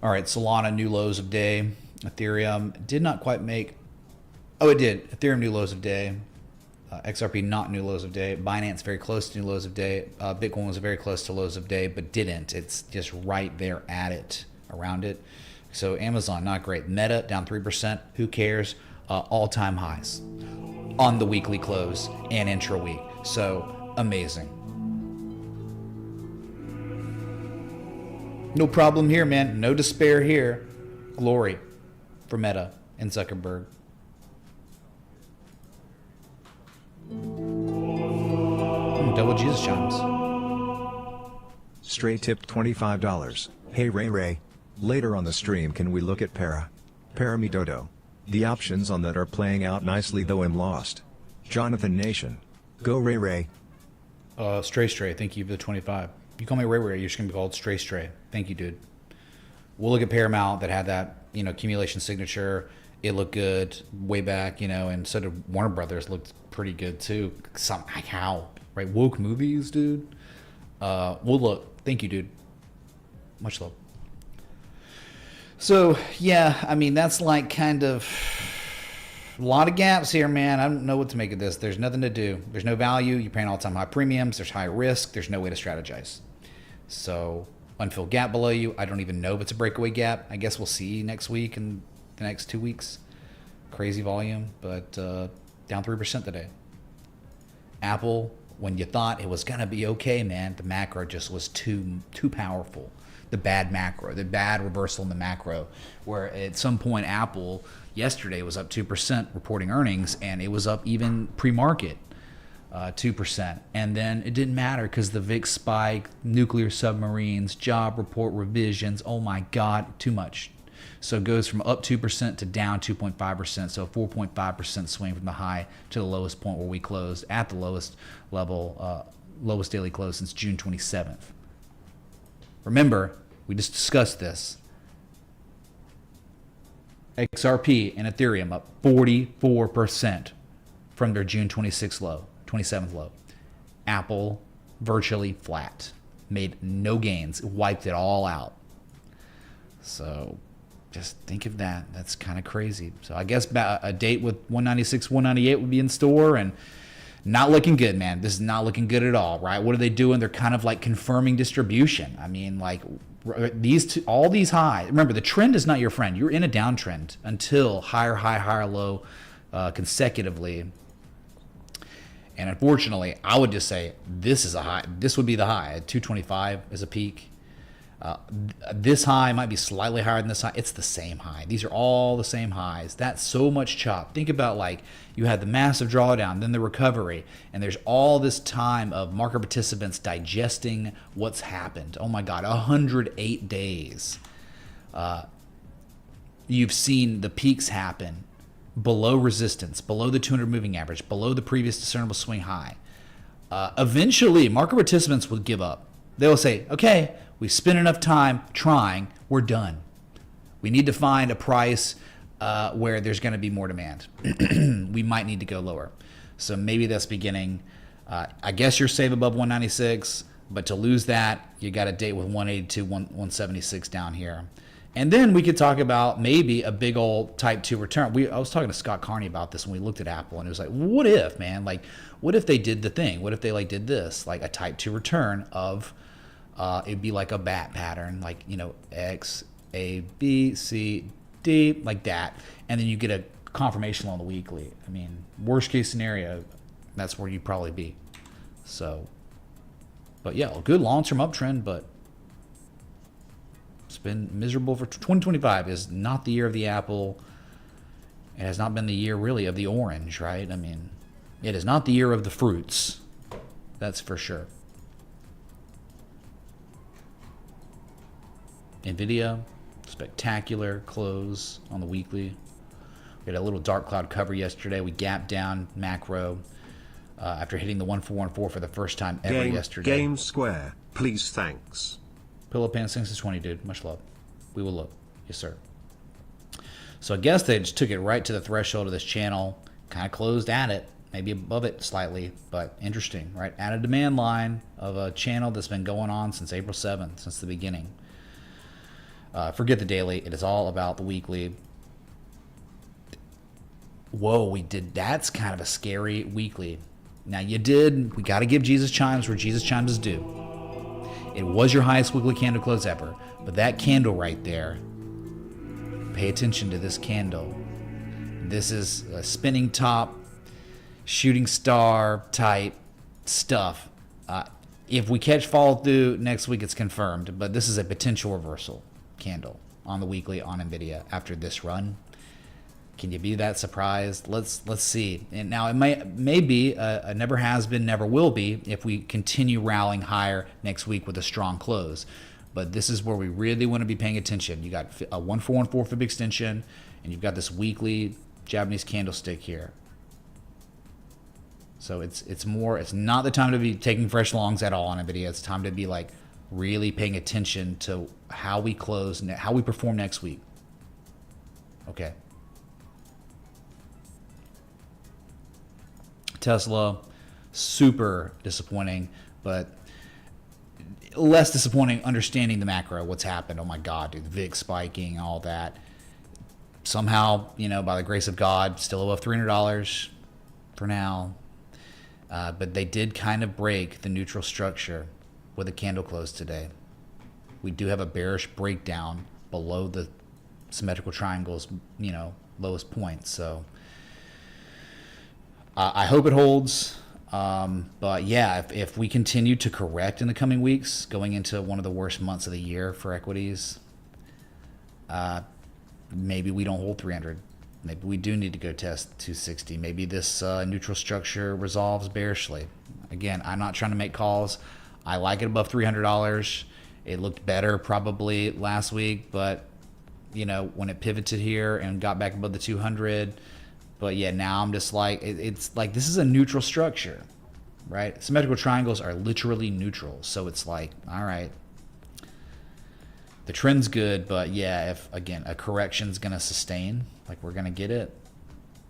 All right, Solana, new lows of day. Ethereum did not quite make... Oh, it did. Ethereum, new lows of day. XRP, not new lows of day. Binance, very close to new lows of day. Bitcoin was very close to lows of day, but didn't. It's just right there at it, around it. So Amazon, not great. Meta, down 3%. Who cares? All-time highs on the weekly close and intra-week. So, amazing. No problem here, man. No despair here. Glory for Meta and Zuckerberg. Double Jesus chimes. Stray tipped $25. Hey Ray. Later on the stream, can we look at Paramidodo? The options on that are playing out nicely, though I'm lost. Jonathan Nation. Go Ray. Stray. Thank you for the 25. You call me Ray, you're just going to be called Stray. Thank you, dude. We'll look at Paramount that had that, accumulation signature. It looked good way back, and so did Warner Brothers. Looked pretty good too. How? Right? Woke movies, dude. We'll look. Thank you, dude. Much love. So, yeah, I mean, that's like kind of a lot of gaps here, man. I don't know what to make of this. There's nothing to do. There's no value. You're paying all-time high premiums. There's high risk. There's no way to strategize. So, unfilled gap below you. I don't even know if it's a breakaway gap. I guess we'll see next week and the next 2 weeks. Crazy volume, but down 3% today. Apple, when you thought it was going to be okay, man, the macro just was too powerful. The bad macro, the bad reversal in the macro, where at some point Apple yesterday was up 2% reporting earnings, and it was up even pre-market 2%. And then it didn't matter because the VIX spike, nuclear submarines, job report revisions, oh my God, too much. So it goes from up 2% to down 2.5%, so a 4.5% swing from the high to the lowest point where we closed at the lowest level, lowest daily close since June 27th. Remember, we just discussed this. XRP and Ethereum up 44% from their June 27th low. Apple virtually flat. Made no gains. Wiped it all out. So just think of that. That's kind of crazy. So I guess a date with 196, 198 would be in store, and not looking good, man. This is not looking good at all, right? What are they doing? They're kind of like confirming distribution. I mean, like all these highs. Remember, the trend is not your friend. You're in a downtrend until higher high, higher low consecutively. And unfortunately, I would just say this is a high. This would be the high. 225 is a peak. This high might be slightly higher than this high. It's the same high. These are all the same highs. That's so much chop. Think about, like, you had the massive drawdown, then the recovery, and there's all this time of market participants digesting what's happened. Oh my God, 108 days. You've seen the peaks happen below resistance, below the 200 moving average, below the previous discernible swing high. Eventually, market participants will give up. They'll say, okay, we spent enough time trying, we're done. We need to find a price where there's going to be more demand. We might need to go lower. So maybe that's beginning. I guess you're safe above 196, but to lose that, you got a date with 182, 176 down here. And then we could talk about maybe a big old type 2 return. I was talking to Scott Carney about this when we looked at Apple, and it was like, what if, man? Like, what if they did the thing? What if they did this? Like a type 2 return of, it'd be like a bat pattern, like, X, A, B, C, D, like that. And then you get a confirmation on the weekly. I mean, worst case scenario, that's where you'd probably be. So, but yeah, a good long-term uptrend, but it's been miserable for 2025 is not the year of the apple. It has not been the year really of the orange, right? I mean, it is not the year of the fruits. That's for sure. Nvidia, spectacular close on the weekly. We had a little dark cloud cover yesterday. We gapped down macro after hitting the 1414 for the first time ever yesterday. Game Square, please, thanks. Pillow Pants since 20, dude. Much love. We will look. Yes, sir. So I guess they just took it right to the threshold of this channel, kind of closed at it, maybe above it slightly, but interesting, right? At a demand line of a channel that's been going on since April 7th, since the beginning. Forget the daily. It is all about the weekly. Whoa, that's kind of a scary weekly. Now we got to give Jesus chimes where Jesus chimes is due. It was your highest weekly candle close ever, but that candle right there, pay attention to this candle. This is a spinning top, shooting star type stuff. If we catch follow through next week, it's confirmed, but this is a potential reversal candle on the weekly on Nvidia after this run. Can you be that surprised? Let's see. And now it may be a never has been, never will be if we continue rallying higher next week with a strong close. But this is where we really want to be paying attention. You got a 1414 fib extension, and you've got this weekly Japanese candlestick here. So it's not the time to be taking fresh longs at all on Nvidia. It's time to be like really paying attention to how we close, how we perform next week. Okay. Tesla, super disappointing, but less disappointing understanding the macro, what's happened. Oh my God, dude, the VIX spiking, all that. Somehow, by the grace of God, still above $300 for now. But they did kind of break the neutral structure with a candle close today. We do have a bearish breakdown below the symmetrical triangle's, lowest point. So I hope it holds. But yeah, if we continue to correct in the coming weeks, going into one of the worst months of the year for equities, maybe we don't hold 300. Maybe we do need to go test 260. Maybe this neutral structure resolves bearishly. Again, I'm not trying to make calls. I like it above $300. It looked better probably last week, but when it pivoted here and got back above the 200. But yeah, now I'm just like, it's like this is a neutral structure, right? Symmetrical triangles are literally neutral. So it's like, all right, the trend's good, but yeah, if again a correction's gonna sustain, like we're gonna get it.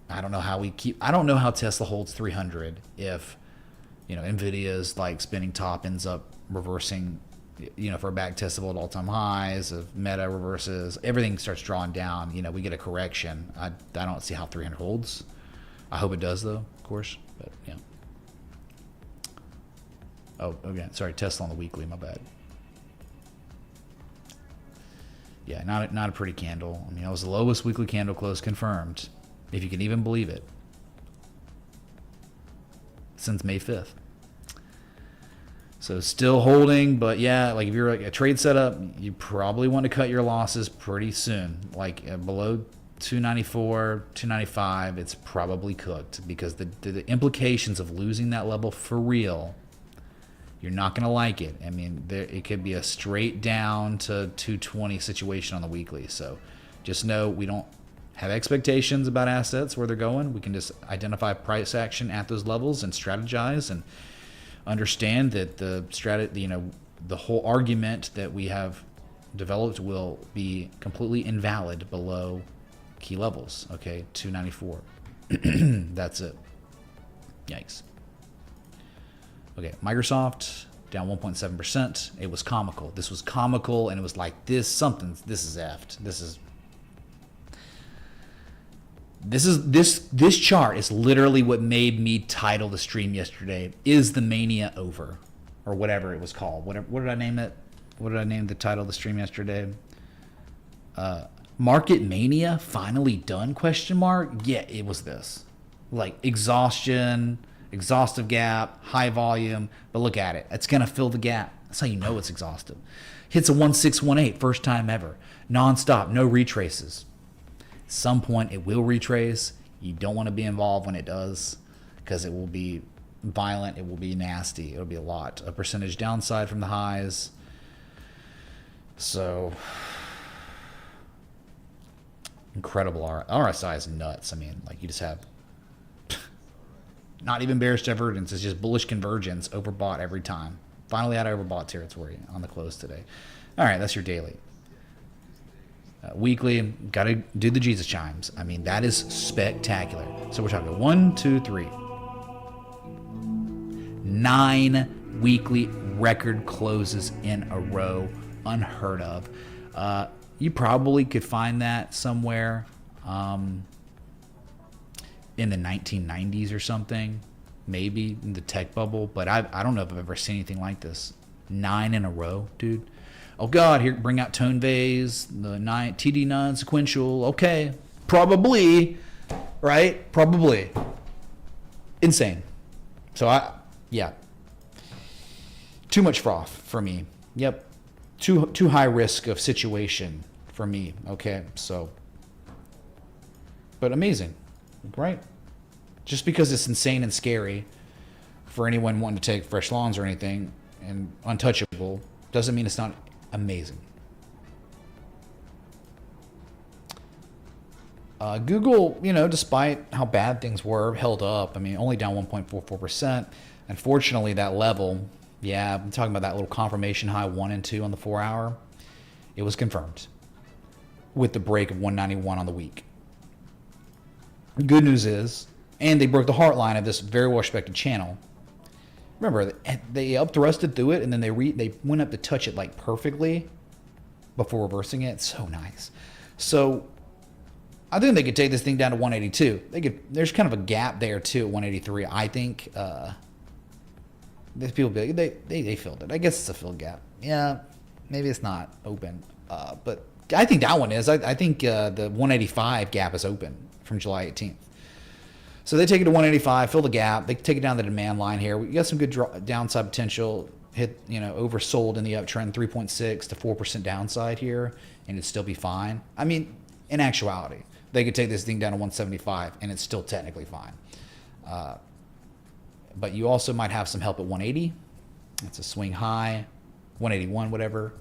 I don't know how Tesla holds 300 if Nvidia's like spinning top ends up reversing, for a back test of all-time highs, of Meta reverses, everything starts drawing down, we get a correction. I don't see how 300 holds. I hope it does though, of course, but yeah. Oh, again, sorry, Tesla on the weekly, my bad. Yeah, not a pretty candle. I mean, it was the lowest weekly candle close confirmed, if you can even believe it. since May 5th. So still holding, but yeah, like if you're like a trade setup, you probably want to cut your losses pretty soon. Like below 294, 295, it's probably cooked, because the implications of losing that level for real, you're not going to like it. I mean, it could be a straight down to 220 situation on the weekly. So just know we don't have expectations about assets where they're going. We can just identify price action at those levels and strategize, and understand that the whole argument that we have developed will be completely invalid below key levels. Okay, 294. That's it. Yikes. Okay, Microsoft down 1.7%. It was comical. This was comical, and it was like this is effed. This chart is literally what made me title the stream yesterday. Is the mania over, or whatever it was called? What did I name it? What did I name the title of the stream yesterday? Market mania finally done? Question mark. Yeah, it was this. Like exhaustion, exhaustive gap, high volume. But look at it. It's gonna fill the gap. That's how you know it's exhaustive. Hits a 1618, first time ever, nonstop, no retraces. Some point it will retrace. You don't want to be involved when it does, because it will be violent, it will be nasty, it'll be a lot. A percentage downside from the highs. So incredible. RSI is nuts. I mean, like, you just have not even bearish divergence, it's just bullish convergence, overbought every time. Finally out of overbought territory on the close today. All right, that's your daily. Weekly, got to do the Jesus chimes. I mean, that is spectacular. So we're talking 1, 2, 3. 9 weekly record closes in a row. Unheard of. You probably could find that somewhere in the 1990s or something. Maybe in the tech bubble. But I don't know if I've ever seen anything like this. 9 in a row, dude. Oh God, here, bring out Tone Vase, the TD9 sequential. Okay, probably, right? Probably. Insane. So yeah. Too much froth for me. Yep. Too high risk of situation for me. Okay, so. But amazing, right? Just because it's insane and scary for anyone wanting to take fresh lawns or anything and untouchable doesn't mean it's not amazing. Google, despite how bad things were, held up. I mean, only down 1.44%. Unfortunately, that level, yeah, I'm talking about that little confirmation high 1 and 2 on the 4 hour. It was confirmed with the break of 191 on the week. Good news is, and they broke the heart line of this very well respected channel. Remember, they up thrusted through it, and then they went up to touch it like perfectly before reversing it. So nice. So I think they could take this thing down to 182. There's kind of a gap there too at 183. I think people they filled it. I guess it's a filled gap. Yeah, maybe it's not open, but I think that one is. I think the 185 gap is open from July 18th. So they take it to 185, fill the gap. They take it down the demand line here. We got some good downside potential. Hit, oversold in the uptrend, 3.6 to 4% downside here, and it'd still be fine. I mean, in actuality, they could take this thing down to 175, and it's still technically fine. But you also might have some help at 180. That's a swing high, 181, whatever.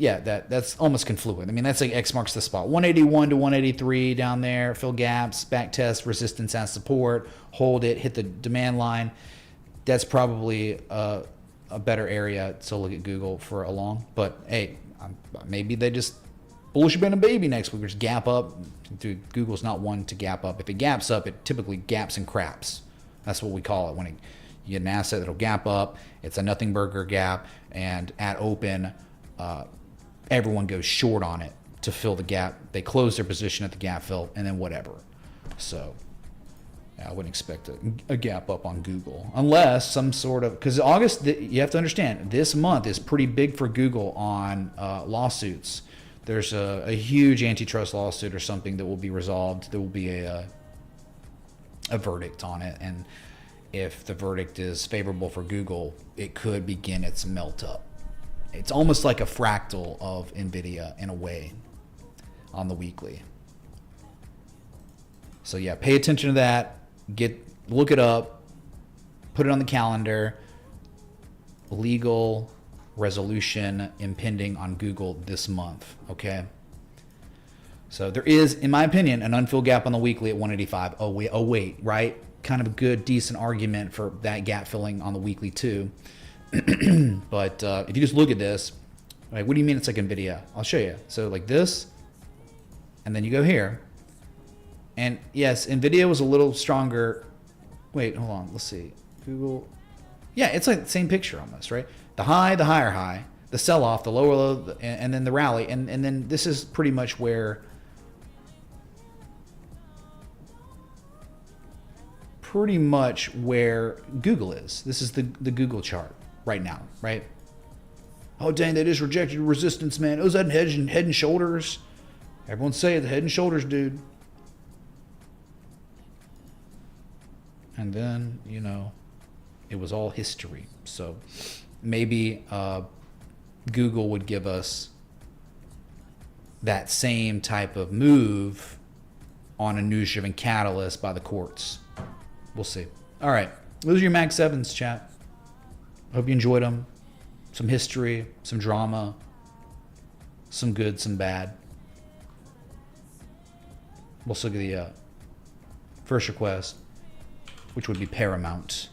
Yeah, that's almost confluent. I mean, that's like X marks the spot. 181 to 183 down there, fill gaps, back test, resistance as support, hold it, hit the demand line. That's probably a better area to look at Google for a long. But hey, maybe they just bullish been a baby next week. Just gap up. Dude, Google's not one to gap up. If it gaps up, it typically gaps and craps. That's what we call it. When you get an asset that'll gap up, it's a nothing burger gap, and at open, everyone goes short on it to fill the gap. They close their position at the gap fill, and then whatever. So yeah, I wouldn't expect a gap up on Google unless some sort of, because August, you have to understand, this month is pretty big for Google on lawsuits. There's a huge antitrust lawsuit or something that will be resolved. There will be a a verdict on it. And if the verdict is favorable for Google, it could begin its melt up. It's almost like a fractal of NVIDIA in a way on the weekly. So yeah, pay attention to that. Look it up, put it on the calendar. Legal resolution impending on Google this month. Okay. So there is, in my opinion, an unfilled gap on the weekly at 185. Oh wait, right? Kind of a good, decent argument for that gap filling on the weekly too. But if you just look at this, like, what do you mean it's like NVIDIA? I'll show you. So like this, and then you go here. And yes, NVIDIA was a little stronger. Wait, hold on. Let's see. Google. Yeah, it's like the same picture almost, right? The high, the higher high, the sell-off, the lower low, and then the rally. And then this is pretty much where Google is. This is the Google chart right now, right? Oh, dang, they just rejected resistance, man. Oh, is that head and shoulders? Everyone's saying the head and shoulders, dude. And then, you know, it was all history. So maybe Google would give us that same type of move on a news-driven catalyst by the courts. We'll see. All right. Those are your Mag 7s, chat. Hope you enjoyed them. Some history, some drama, some good, some bad. Let's look at the first request, which would be Paramount.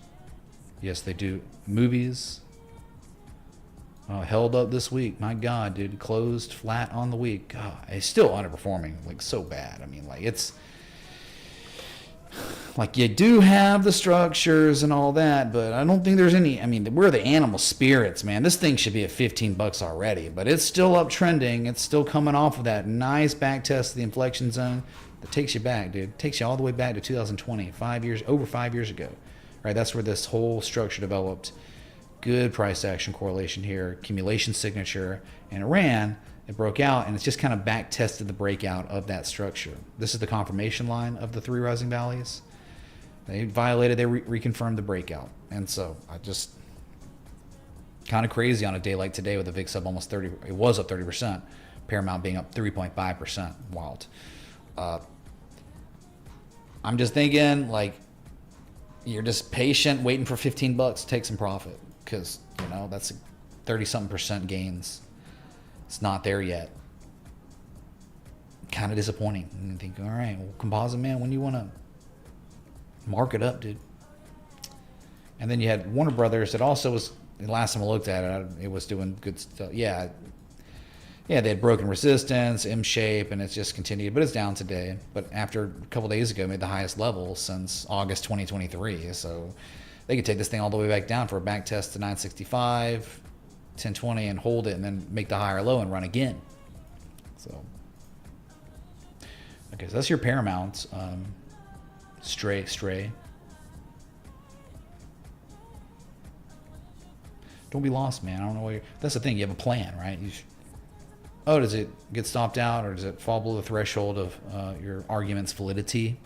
Yes, they do movies. Held up this week. My God, dude. Closed flat on the week. God, it's still underperforming, like, so bad. I mean, like, it's like, you do have the structures and all that, but I don't think there's any. I mean, we're the animal spirits, man. This thing should be at $15 already, but it's still uptrending. It's still coming off of that nice back test of the inflection zone that takes you back, dude. It takes you all the way back to 2020, over 5 years ago. Right, that's where this whole structure developed. Good price action correlation here, accumulation signature, and it ran. It broke out, and it's just kind of back tested the breakout of that structure. This is the confirmation line of the 3 rising valleys. They violated, they reconfirmed the breakout. And so I just kind of crazy on a day like today with the VIX up almost 30. It was up 30%. Paramount being up 3.5%. Wild. I'm just thinking, like, you're just patient, waiting for $15 to take some profit, because, you know, that's 30-something% gains. It's not there yet. Kind of disappointing. And you think, all right, well, composite man, when do you want to mark it up, dude? And then you had Warner Brothers that also was, the last time I looked at it, it was doing good stuff. Yeah, they had broken resistance, M shape, and it's just continued, but it's down today. But after a couple days ago, made the highest level since August 2023. So they could take this thing all the way back down for a back test to 965, 1020, and hold it, and then make the higher low and run again. So, okay, so that's your Paramount. Stray. Don't be lost, man. I don't know what that's the thing. You have a plan, right? Oh, does it get stopped out, or does it fall below the threshold of your argument's validity?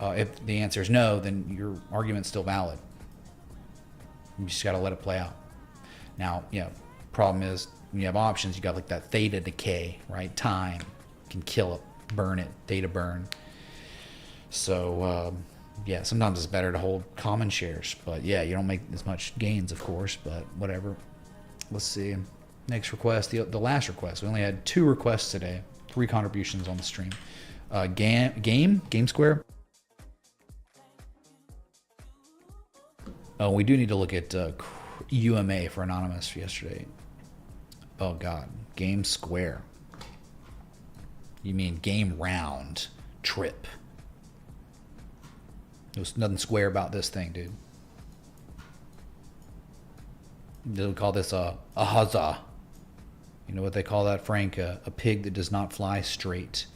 If the answer is no, then your argument's still valid. You just got to let it play out. Now, you know, problem is when you have options, you got like that theta decay, right? Time can kill it, burn it, theta burn. So, yeah, sometimes it's better to hold common shares. But yeah, you don't make as much gains, of course, but whatever. Let's see. Next request, the last request. We only had 2 requests today, 3 contributions on the stream. Game Square. Oh, we do need to look at UMA for Anonymous yesterday. Oh, God. Game Square. You mean game round trip. There's nothing square about this thing, dude. They'll call this a huzzah. You know what they call that, Frank? A pig that does not fly straight.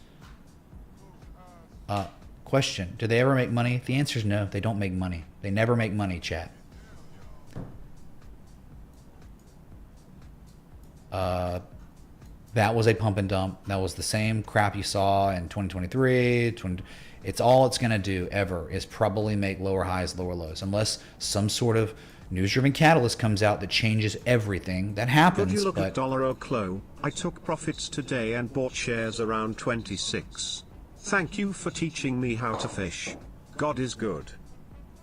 Question. Do they ever make money? The answer is no. They don't make money. They never make money, chat. That was a pump and dump. That was the same crap you saw in 2023. It's all it's going to do ever is probably make lower highs, lower lows, unless some sort of news-driven catalyst comes out that changes everything. That happens. Could you look but at dollar Oclo? I took profits today and bought shares around 26. Thank you for teaching me how to fish. God is good.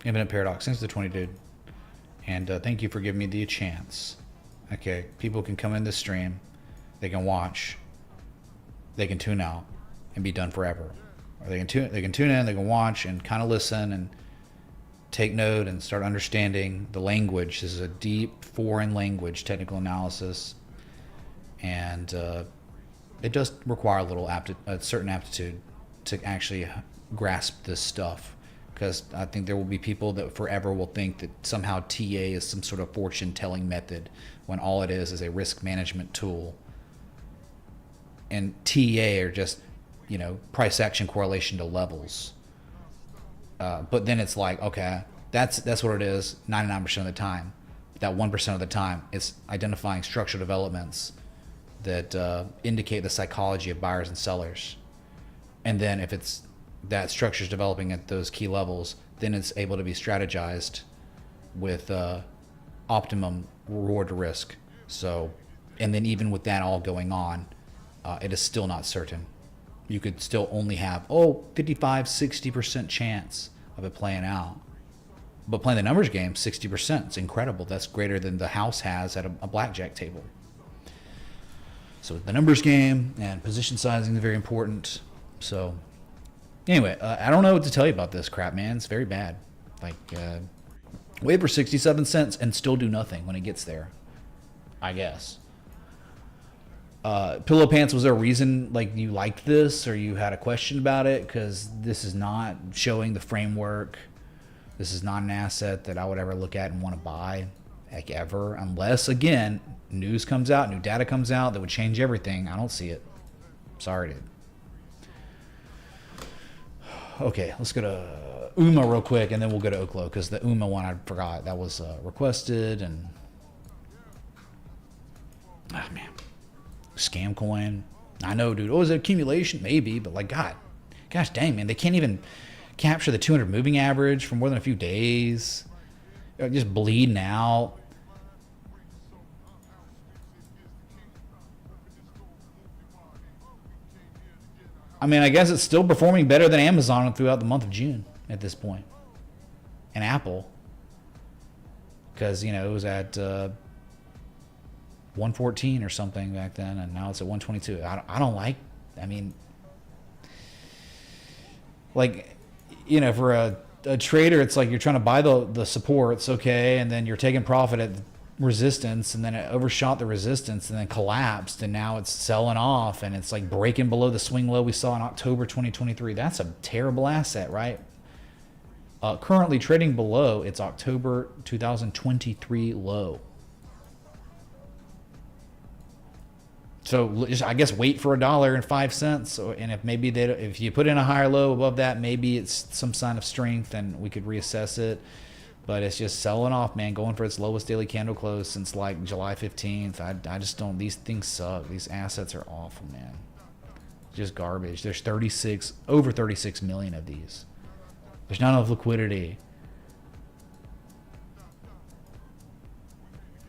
Infinite Paradox, thanks to the 20, dude. And thank you for giving me the chance. Okay, people can come in this stream, they can watch, they can tune out, and be done forever. Or they can tune in, they can watch, and kind of listen, and take note, and start understanding the language. This is a deep foreign language, technical analysis, and it does require a certain aptitude to actually grasp this stuff. Because I think there will be people that forever will think that somehow TA is some sort of fortune-telling method, when all it is a risk management tool. And TA are just, price action correlation to levels. But then it's like, okay, that's what it is 99% of the time. That 1% of the time, it's identifying structural developments that indicate the psychology of buyers and sellers. And then if it's that structure is developing at those key levels, then it's able to be strategized with optimum reward to risk. So, and then even with that all going on, it is still not certain. You could still only have 55, 60% chance of it playing out. But playing the numbers game, 60%, it's incredible. That's greater than the house has at a blackjack table. So the numbers game and position sizing is very important. So anyway, I don't know what to tell you about this crap, man. It's very bad. Like, wait for 67 cents and still do nothing when it gets there, I guess. Pillow Pants, was there a reason like you liked this or you had a question about it? Because this is not showing the framework. This is not an asset that I would ever look at and want to buy, like ever, unless, again, news comes out, new data comes out that would change everything. I don't see it. Sorry, dude. Okay, let's go to UMA real quick, and then we'll go to Oklo, because the UMA one I forgot. That was requested, and... Ah, man. Scam coin. I know, dude. Is it accumulation? Maybe, but like, gosh dang, man. They can't even capture the 200 moving average for more than a few days. They're just bleeding out. I mean, I guess it's still performing better than Amazon throughout the month of June at this point. And Apple. Because, it was at 114 or something back then, and now it's at 122. I don't like, for a trader, it's like you're trying to buy the supports, okay, and then you're taking profit at resistance, and then it overshot the resistance and then collapsed, and now it's selling off, and it's like breaking below the swing low we saw in October 2023. That's a terrible asset, right? Currently trading below its October 2023 low. So just, I guess, wait for $1.05, and if you put in a higher low above that, maybe it's some sign of strength, and we could reassess it. But it's just selling off, man, going for its lowest daily candle close since like July 15th. I just don't. These things suck. These assets are awful, man. Just garbage. There's over 36 million of these. There's not enough liquidity.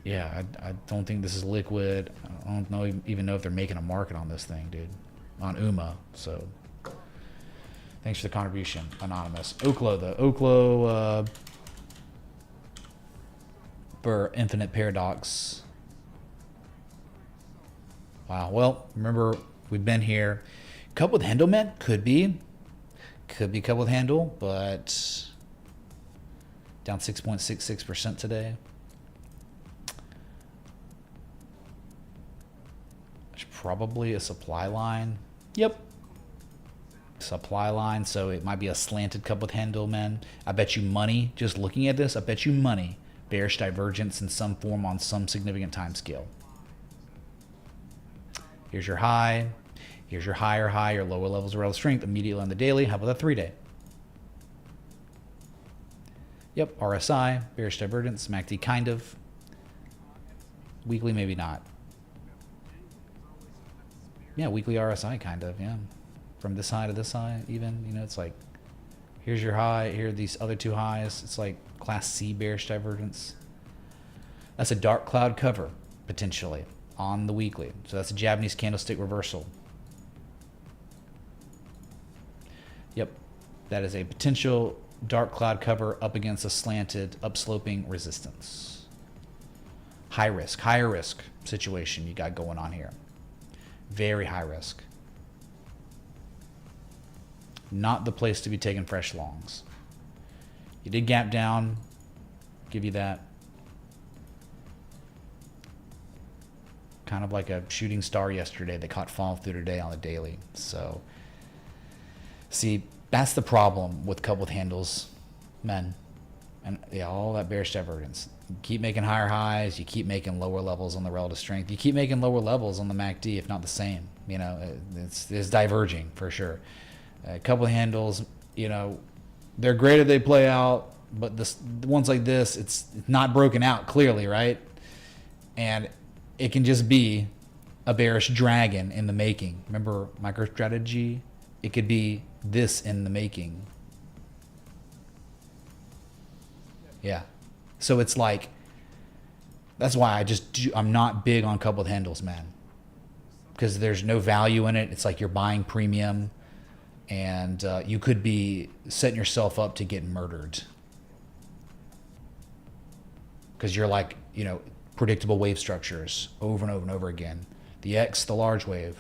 Yeah, I don't think this is liquid. I don't even know if they're making a market on this thing, dude. On UMA, so. Thanks for the contribution, Anonymous. Oklo, though. Oklo, for Infinite Paradox. Wow, well, remember, we've been here. Coupled with handle, man? Could be. Could be coupled with handle, but down 6.66% today. There's probably a supply line. Yep. Supply line, so it might be a slanted cup with handle, man. I bet you money, just looking at this, I bet you money, bearish divergence in some form on some significant time scale. Here's your high. Here's your higher high, your lower levels of relative strength immediately on the daily. How about the 3-day? Yep, RSI, bearish divergence, MACD kind of. Weekly, maybe not. Yeah, weekly RSI kind of, yeah. From this high to this high even, you know, it's like, here's your high, here are these other two highs. It's like class C bearish divergence. That's a dark cloud cover, potentially, on the weekly. So that's a Japanese candlestick reversal. Yep, that is a potential dark cloud cover up against a slanted, upsloping resistance. Higher risk situation you got going on here. Very high risk. Not the place to be taking fresh longs. You did gap down, give you that. Kind of like a shooting star yesterday that caught follow through today on the daily. So, see, that's the problem with coupled handles, men. And yeah, all that bearish divergence. You keep making higher highs, you keep making lower levels on the relative strength. You keep making lower levels on the MACD, if not the same. You know, it's diverging for sure. Coupled handles, you know, they're great if they play out, but the ones like this, it's not broken out clearly, right? And it can just be a bearish dragon in the making. Remember MicroStrategy? It could be this in the making. Yeah. So it's like, that's why I'm not big on coupled handles, man. Because there's no value in it. It's like you're buying premium, and you could be setting yourself up to get murdered. Because you're like, you know, predictable wave structures over and over and over again. The X, the large wave.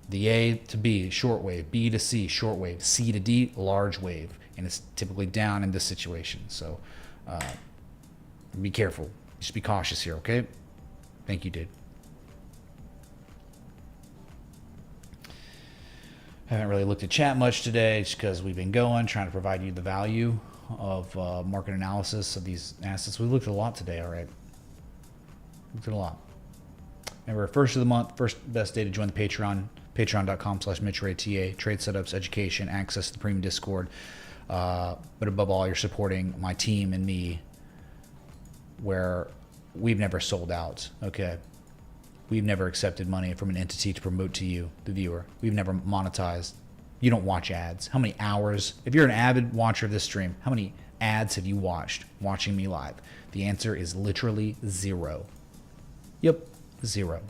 The A to B, short wave. B to C, short wave. C to D, large wave. And it's typically down in this situation. So be careful. Just be cautious here, okay? Thank you, dude. Haven't really looked at chat much today just because we've been trying to provide you the value of market analysis of these assets. We looked at a lot today, all right? Looked at a lot. Remember, first of the month, first best day to join the Patreon, patreon.com/MitchRayTA, trade setups, education, access to the premium Discord. But above all, you're supporting my team and me, where we've never sold out, okay? We've never accepted money from an entity to promote to you, the viewer. We've never monetized. You don't watch ads. How many hours? If you're an avid watcher of this stream, how many ads have you watched watching me live? The answer is literally 0. Yep, 0.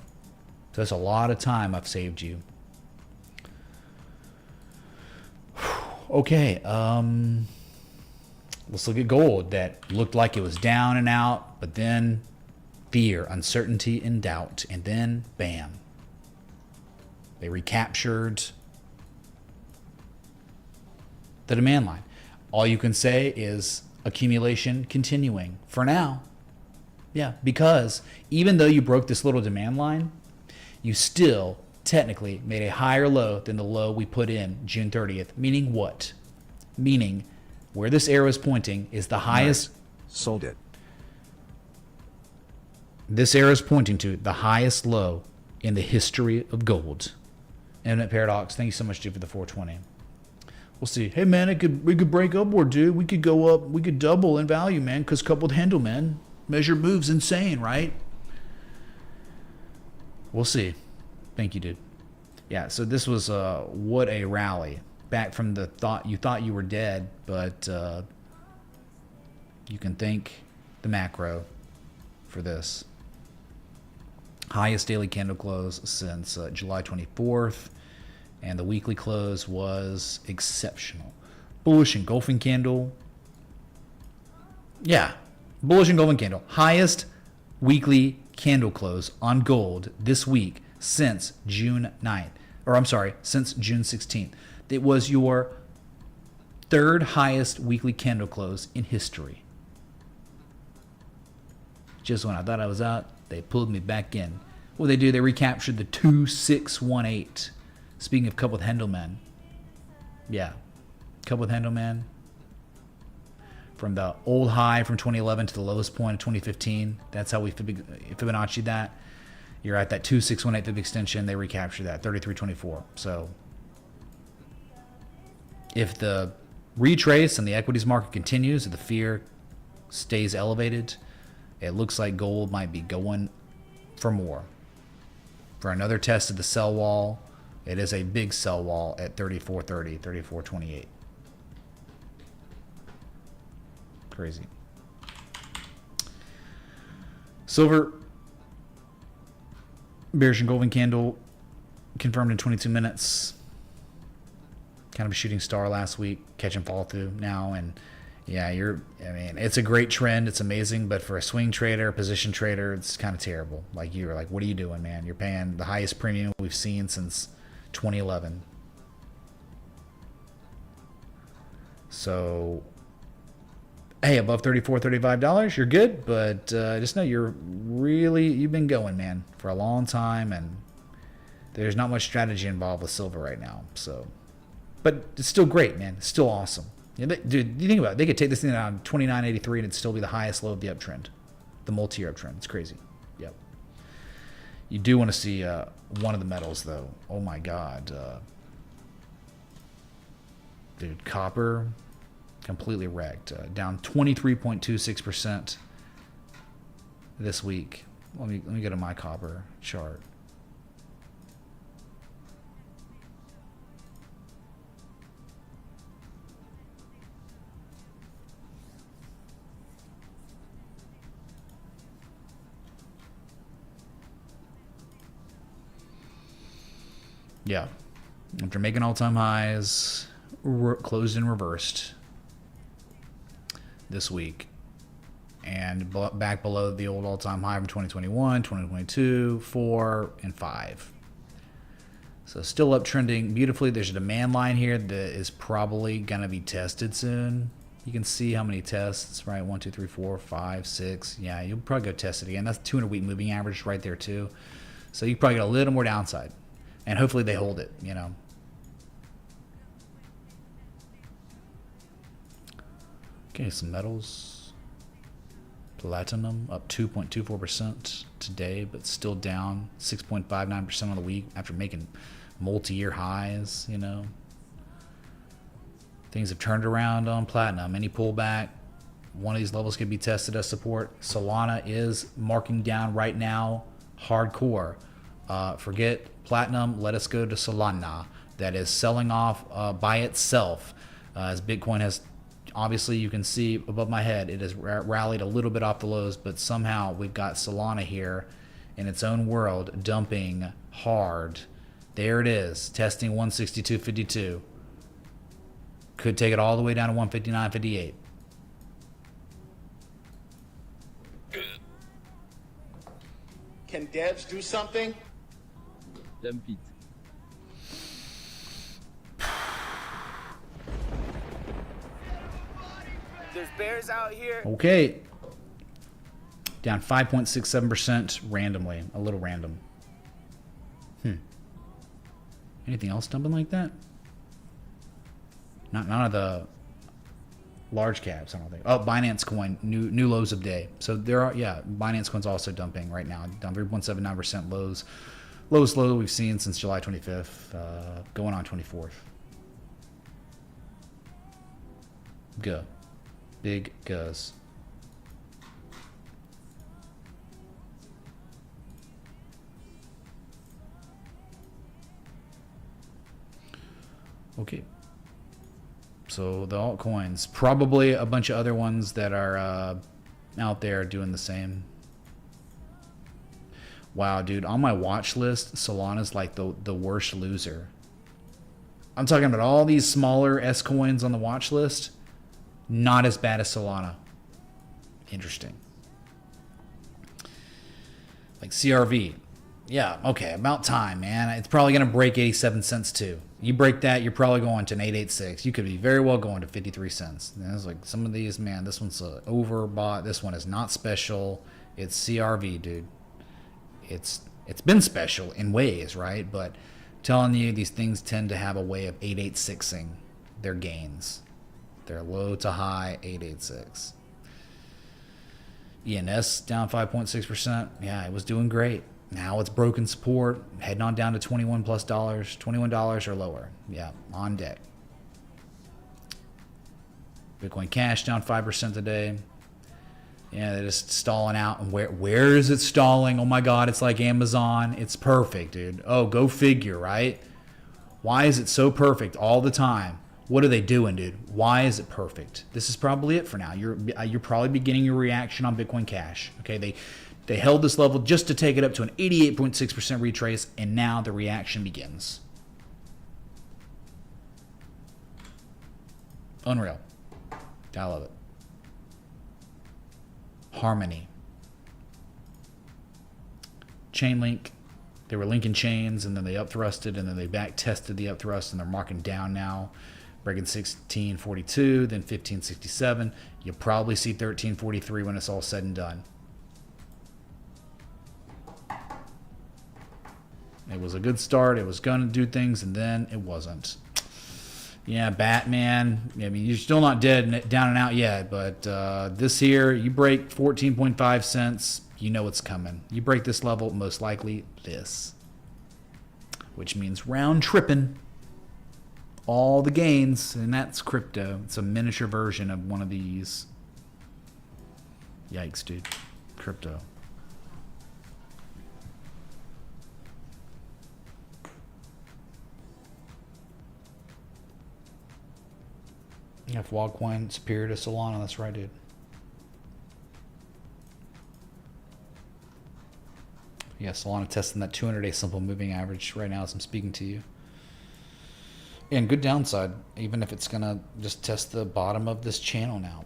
So that's a lot of time I've saved you. Okay, let's look at gold. That looked like it was down and out, but then fear, uncertainty, and doubt, and then bam, they recaptured the demand line. All you can say is accumulation continuing for now. Yeah, because even though you broke this little demand line, you still technically made a higher low than the low we put in June 30th. Meaning what? Meaning where this arrow is pointing is the highest. Nice. Sold it. This arrow is pointing to the highest low in the history of gold. Eminent Paradox, thank you so much, dude, for the 420. We'll see. Hey, man, we could break upward, dude. We could go up. We could double in value, man, because coupled handle, man. Measure moves insane, right? We'll see. Thank you, dude. Yeah, so this was what a rally. Back from the thought you were dead, but you can thank the macro for this. Highest daily candle close since July 24th, and the weekly close was exceptional. Bullish engulfing candle. Yeah, bullish engulfing candle. Highest weekly candle close on gold this week since June 9th. Or I'm sorry, since June 16th. It was your third highest weekly candle close in history. Just when I thought I was out, they pulled me back in. What they do, they recaptured the 2618. Speaking of coupled handle men. Yeah. Coupled handle men. From the old high from 2011 to the lowest point of 2015. That's how we Fibonacci that. You're at that 2618 fib extension. They recapture that 3324. So if the retrace and the equities market continues, if the fear stays elevated, it looks like gold might be going for more. For another test of the sell wall It is a big sell wall at 34.30, 34.28. Crazy. Silver, bearish engulfing candle confirmed in 22 minutes. Kind of a shooting star last week, catching fall through now, and yeah, I mean, it's a great trend, it's amazing, but for a swing trader, position trader, it's kind of terrible. Like, you're like, what are you doing, man? You're paying the highest premium we've seen since 2011. So, hey, above $34, $35, you're good, but just know you've been going, man, for a long time, and there's not much strategy involved with silver right now. So, but it's still great, man. It's still awesome. Dude, you think about it. They could take this thing down 29.83 and it'd still be the highest low of the uptrend, the multi-year uptrend. It's crazy. Yep. You do want to see one of the metals, though. Oh my God, dude, copper completely wrecked, down 23.26% this week. Let me go to my copper chart. Yeah, after making all-time highs, closed and reversed this week, and back below the old all-time high from 2021, 2022, 4, and 5. So still uptrending beautifully. There's a demand line here that is probably going to be tested soon. You can see how many tests, right? 1, 2, 3, 4, 5, 6. Yeah, you'll probably go test it again. That's 200-week moving average right there too. So you probably get a little more downside. And hopefully they hold it, you know. Okay, some metals. Platinum up 2.24% today, but still down 6.59% on the week after making multi-year highs, you know. Things have turned around on platinum. Any pullback, one of these levels could be tested as support. Solana is marking down right now, hardcore. Forget platinum, let us go to Solana. That is selling off by itself. As Bitcoin has, obviously you can see above my head, it has rallied a little bit off the lows, but somehow we've got Solana here in its own world dumping hard. There it is, testing 162.52. Could take it all the way down to 159.58. Can devs do something? Dump it. There's bears out here. Okay. Down 5.67% randomly. A little random. Anything else dumping like that? None of the large caps, I don't think. Oh, Binance Coin, new lows of day. So there are, yeah, Binance Coin's also dumping right now. Down 3.79% lows. Lowest low we've seen since July 25th, going on 24th. Go. Big goes. Okay. So the altcoins, probably a bunch of other ones that are out there doing the same. Wow, dude, on my watch list, Solana's like the worst loser. I'm talking about all these smaller S coins on the watch list, not as bad as Solana. Interesting. Like CRV. Yeah, okay, about time, man. It's probably going to break 87 cents too. You break that, you're probably going to an 886. You could be very well going to 53 cents. And it's like some of these, man, this one's overbought. This one is not special. It's CRV, dude. It's been special in ways, right? But I'm telling you, these things tend to have a way of 886ing their gains. They're low to high 886. ENS down 5.6%. Yeah, it was doing great. Now it's broken support, heading on down to $21 plus, $21 or lower. Yeah, on deck. Bitcoin Cash down 5% today. Yeah, they're just stalling out. And where is it stalling? Oh my God, it's like Amazon. It's perfect, dude. Oh, go figure, right? Why is it so perfect all the time? What are they doing, dude? Why is it perfect? This is probably it for now. You're probably beginning your reaction on Bitcoin Cash. Okay, they held this level just to take it up to an 88.6% retrace, and now the reaction begins. Unreal. I love it. Harmony. Chainlink. They were linking chains, and then they upthrusted, and then they back tested the upthrust, and they're marking down now. Breaking 1642, then 1567. You'll probably see 1343 when it's all said and done. It was a good start. It was going to do things, and then it wasn't. Yeah, Batman. I mean, you're still not dead and down and out yet, but this here, you break 14.5 cents, you know it's coming. You break this level, most likely this. Which means round tripping all the gains, and that's crypto. It's a miniature version of one of these. Yikes, dude. Crypto. Yeah, if Altcoin superior to Solana, that's right, dude. Yeah, Solana testing that 200-day simple moving average right now as I'm speaking to you. And good downside, even if it's going to just test the bottom of this channel now.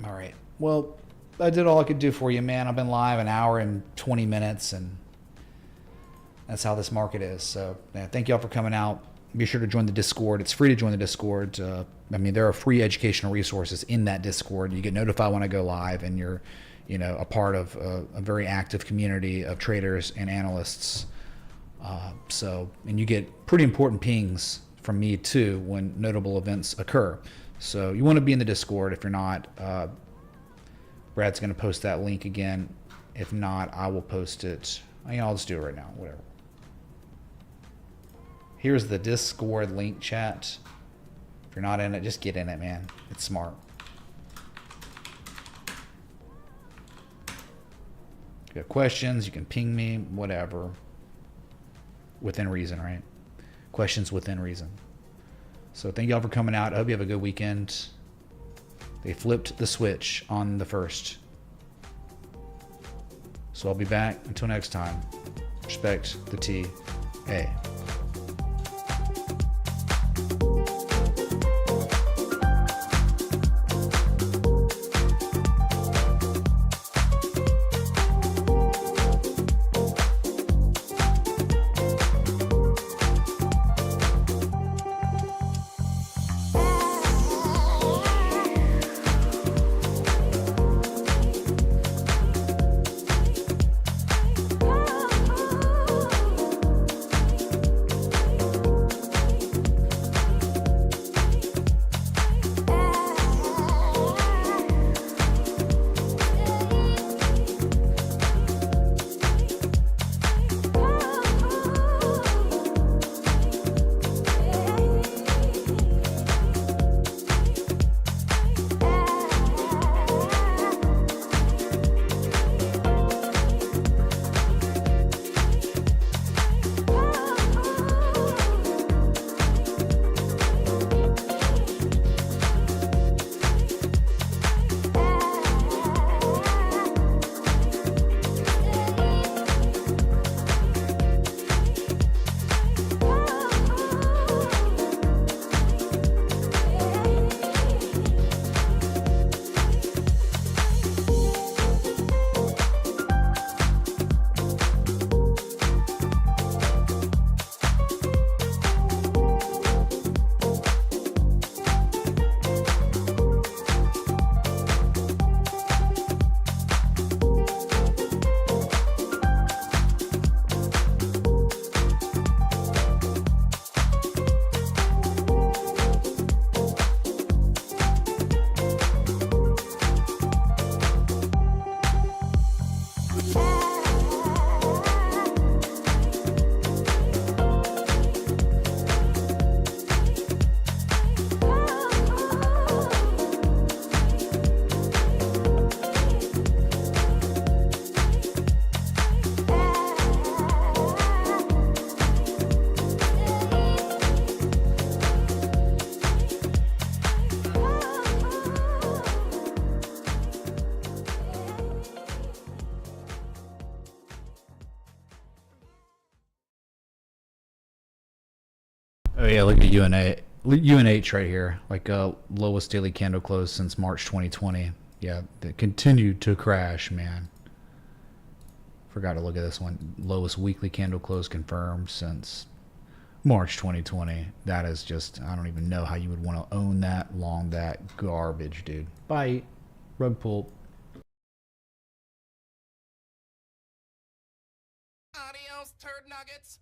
All right. Well, I did all I could do for you, man. I've been live an hour and 20 minutes, and that's how this market is. So yeah, thank you all for coming out. Be sure to join the Discord. It's free to join the Discord. I mean, there are free educational resources in that Discord. You get notified when I go live, and you're, you know, a part of a very active community of traders and analysts. And you get pretty important pings from me too when notable events occur. So you want to be in the Discord. If you're not, Brad's going to post that link again. If not, I will post it. I'll just do it right now. Whatever. Here's the Discord link, chat. If you're not in it, just get in it, man. It's smart. If you have questions, you can ping me, whatever. Within reason, right? Questions within reason. So thank y'all for coming out. I hope you have a good weekend. They flipped the switch on the 1st. So I'll be back until next time. Respect the TA. Oh yeah, look at UNH right here, like lowest daily candle close since March 2020. Yeah, that continued to crash, man. Forgot to look at this one. Lowest weekly candle close confirmed since March 2020. That is just, I don't even know how you would want to own that, long that garbage, dude. Bye. Rug pull. Adios, turd nuggets.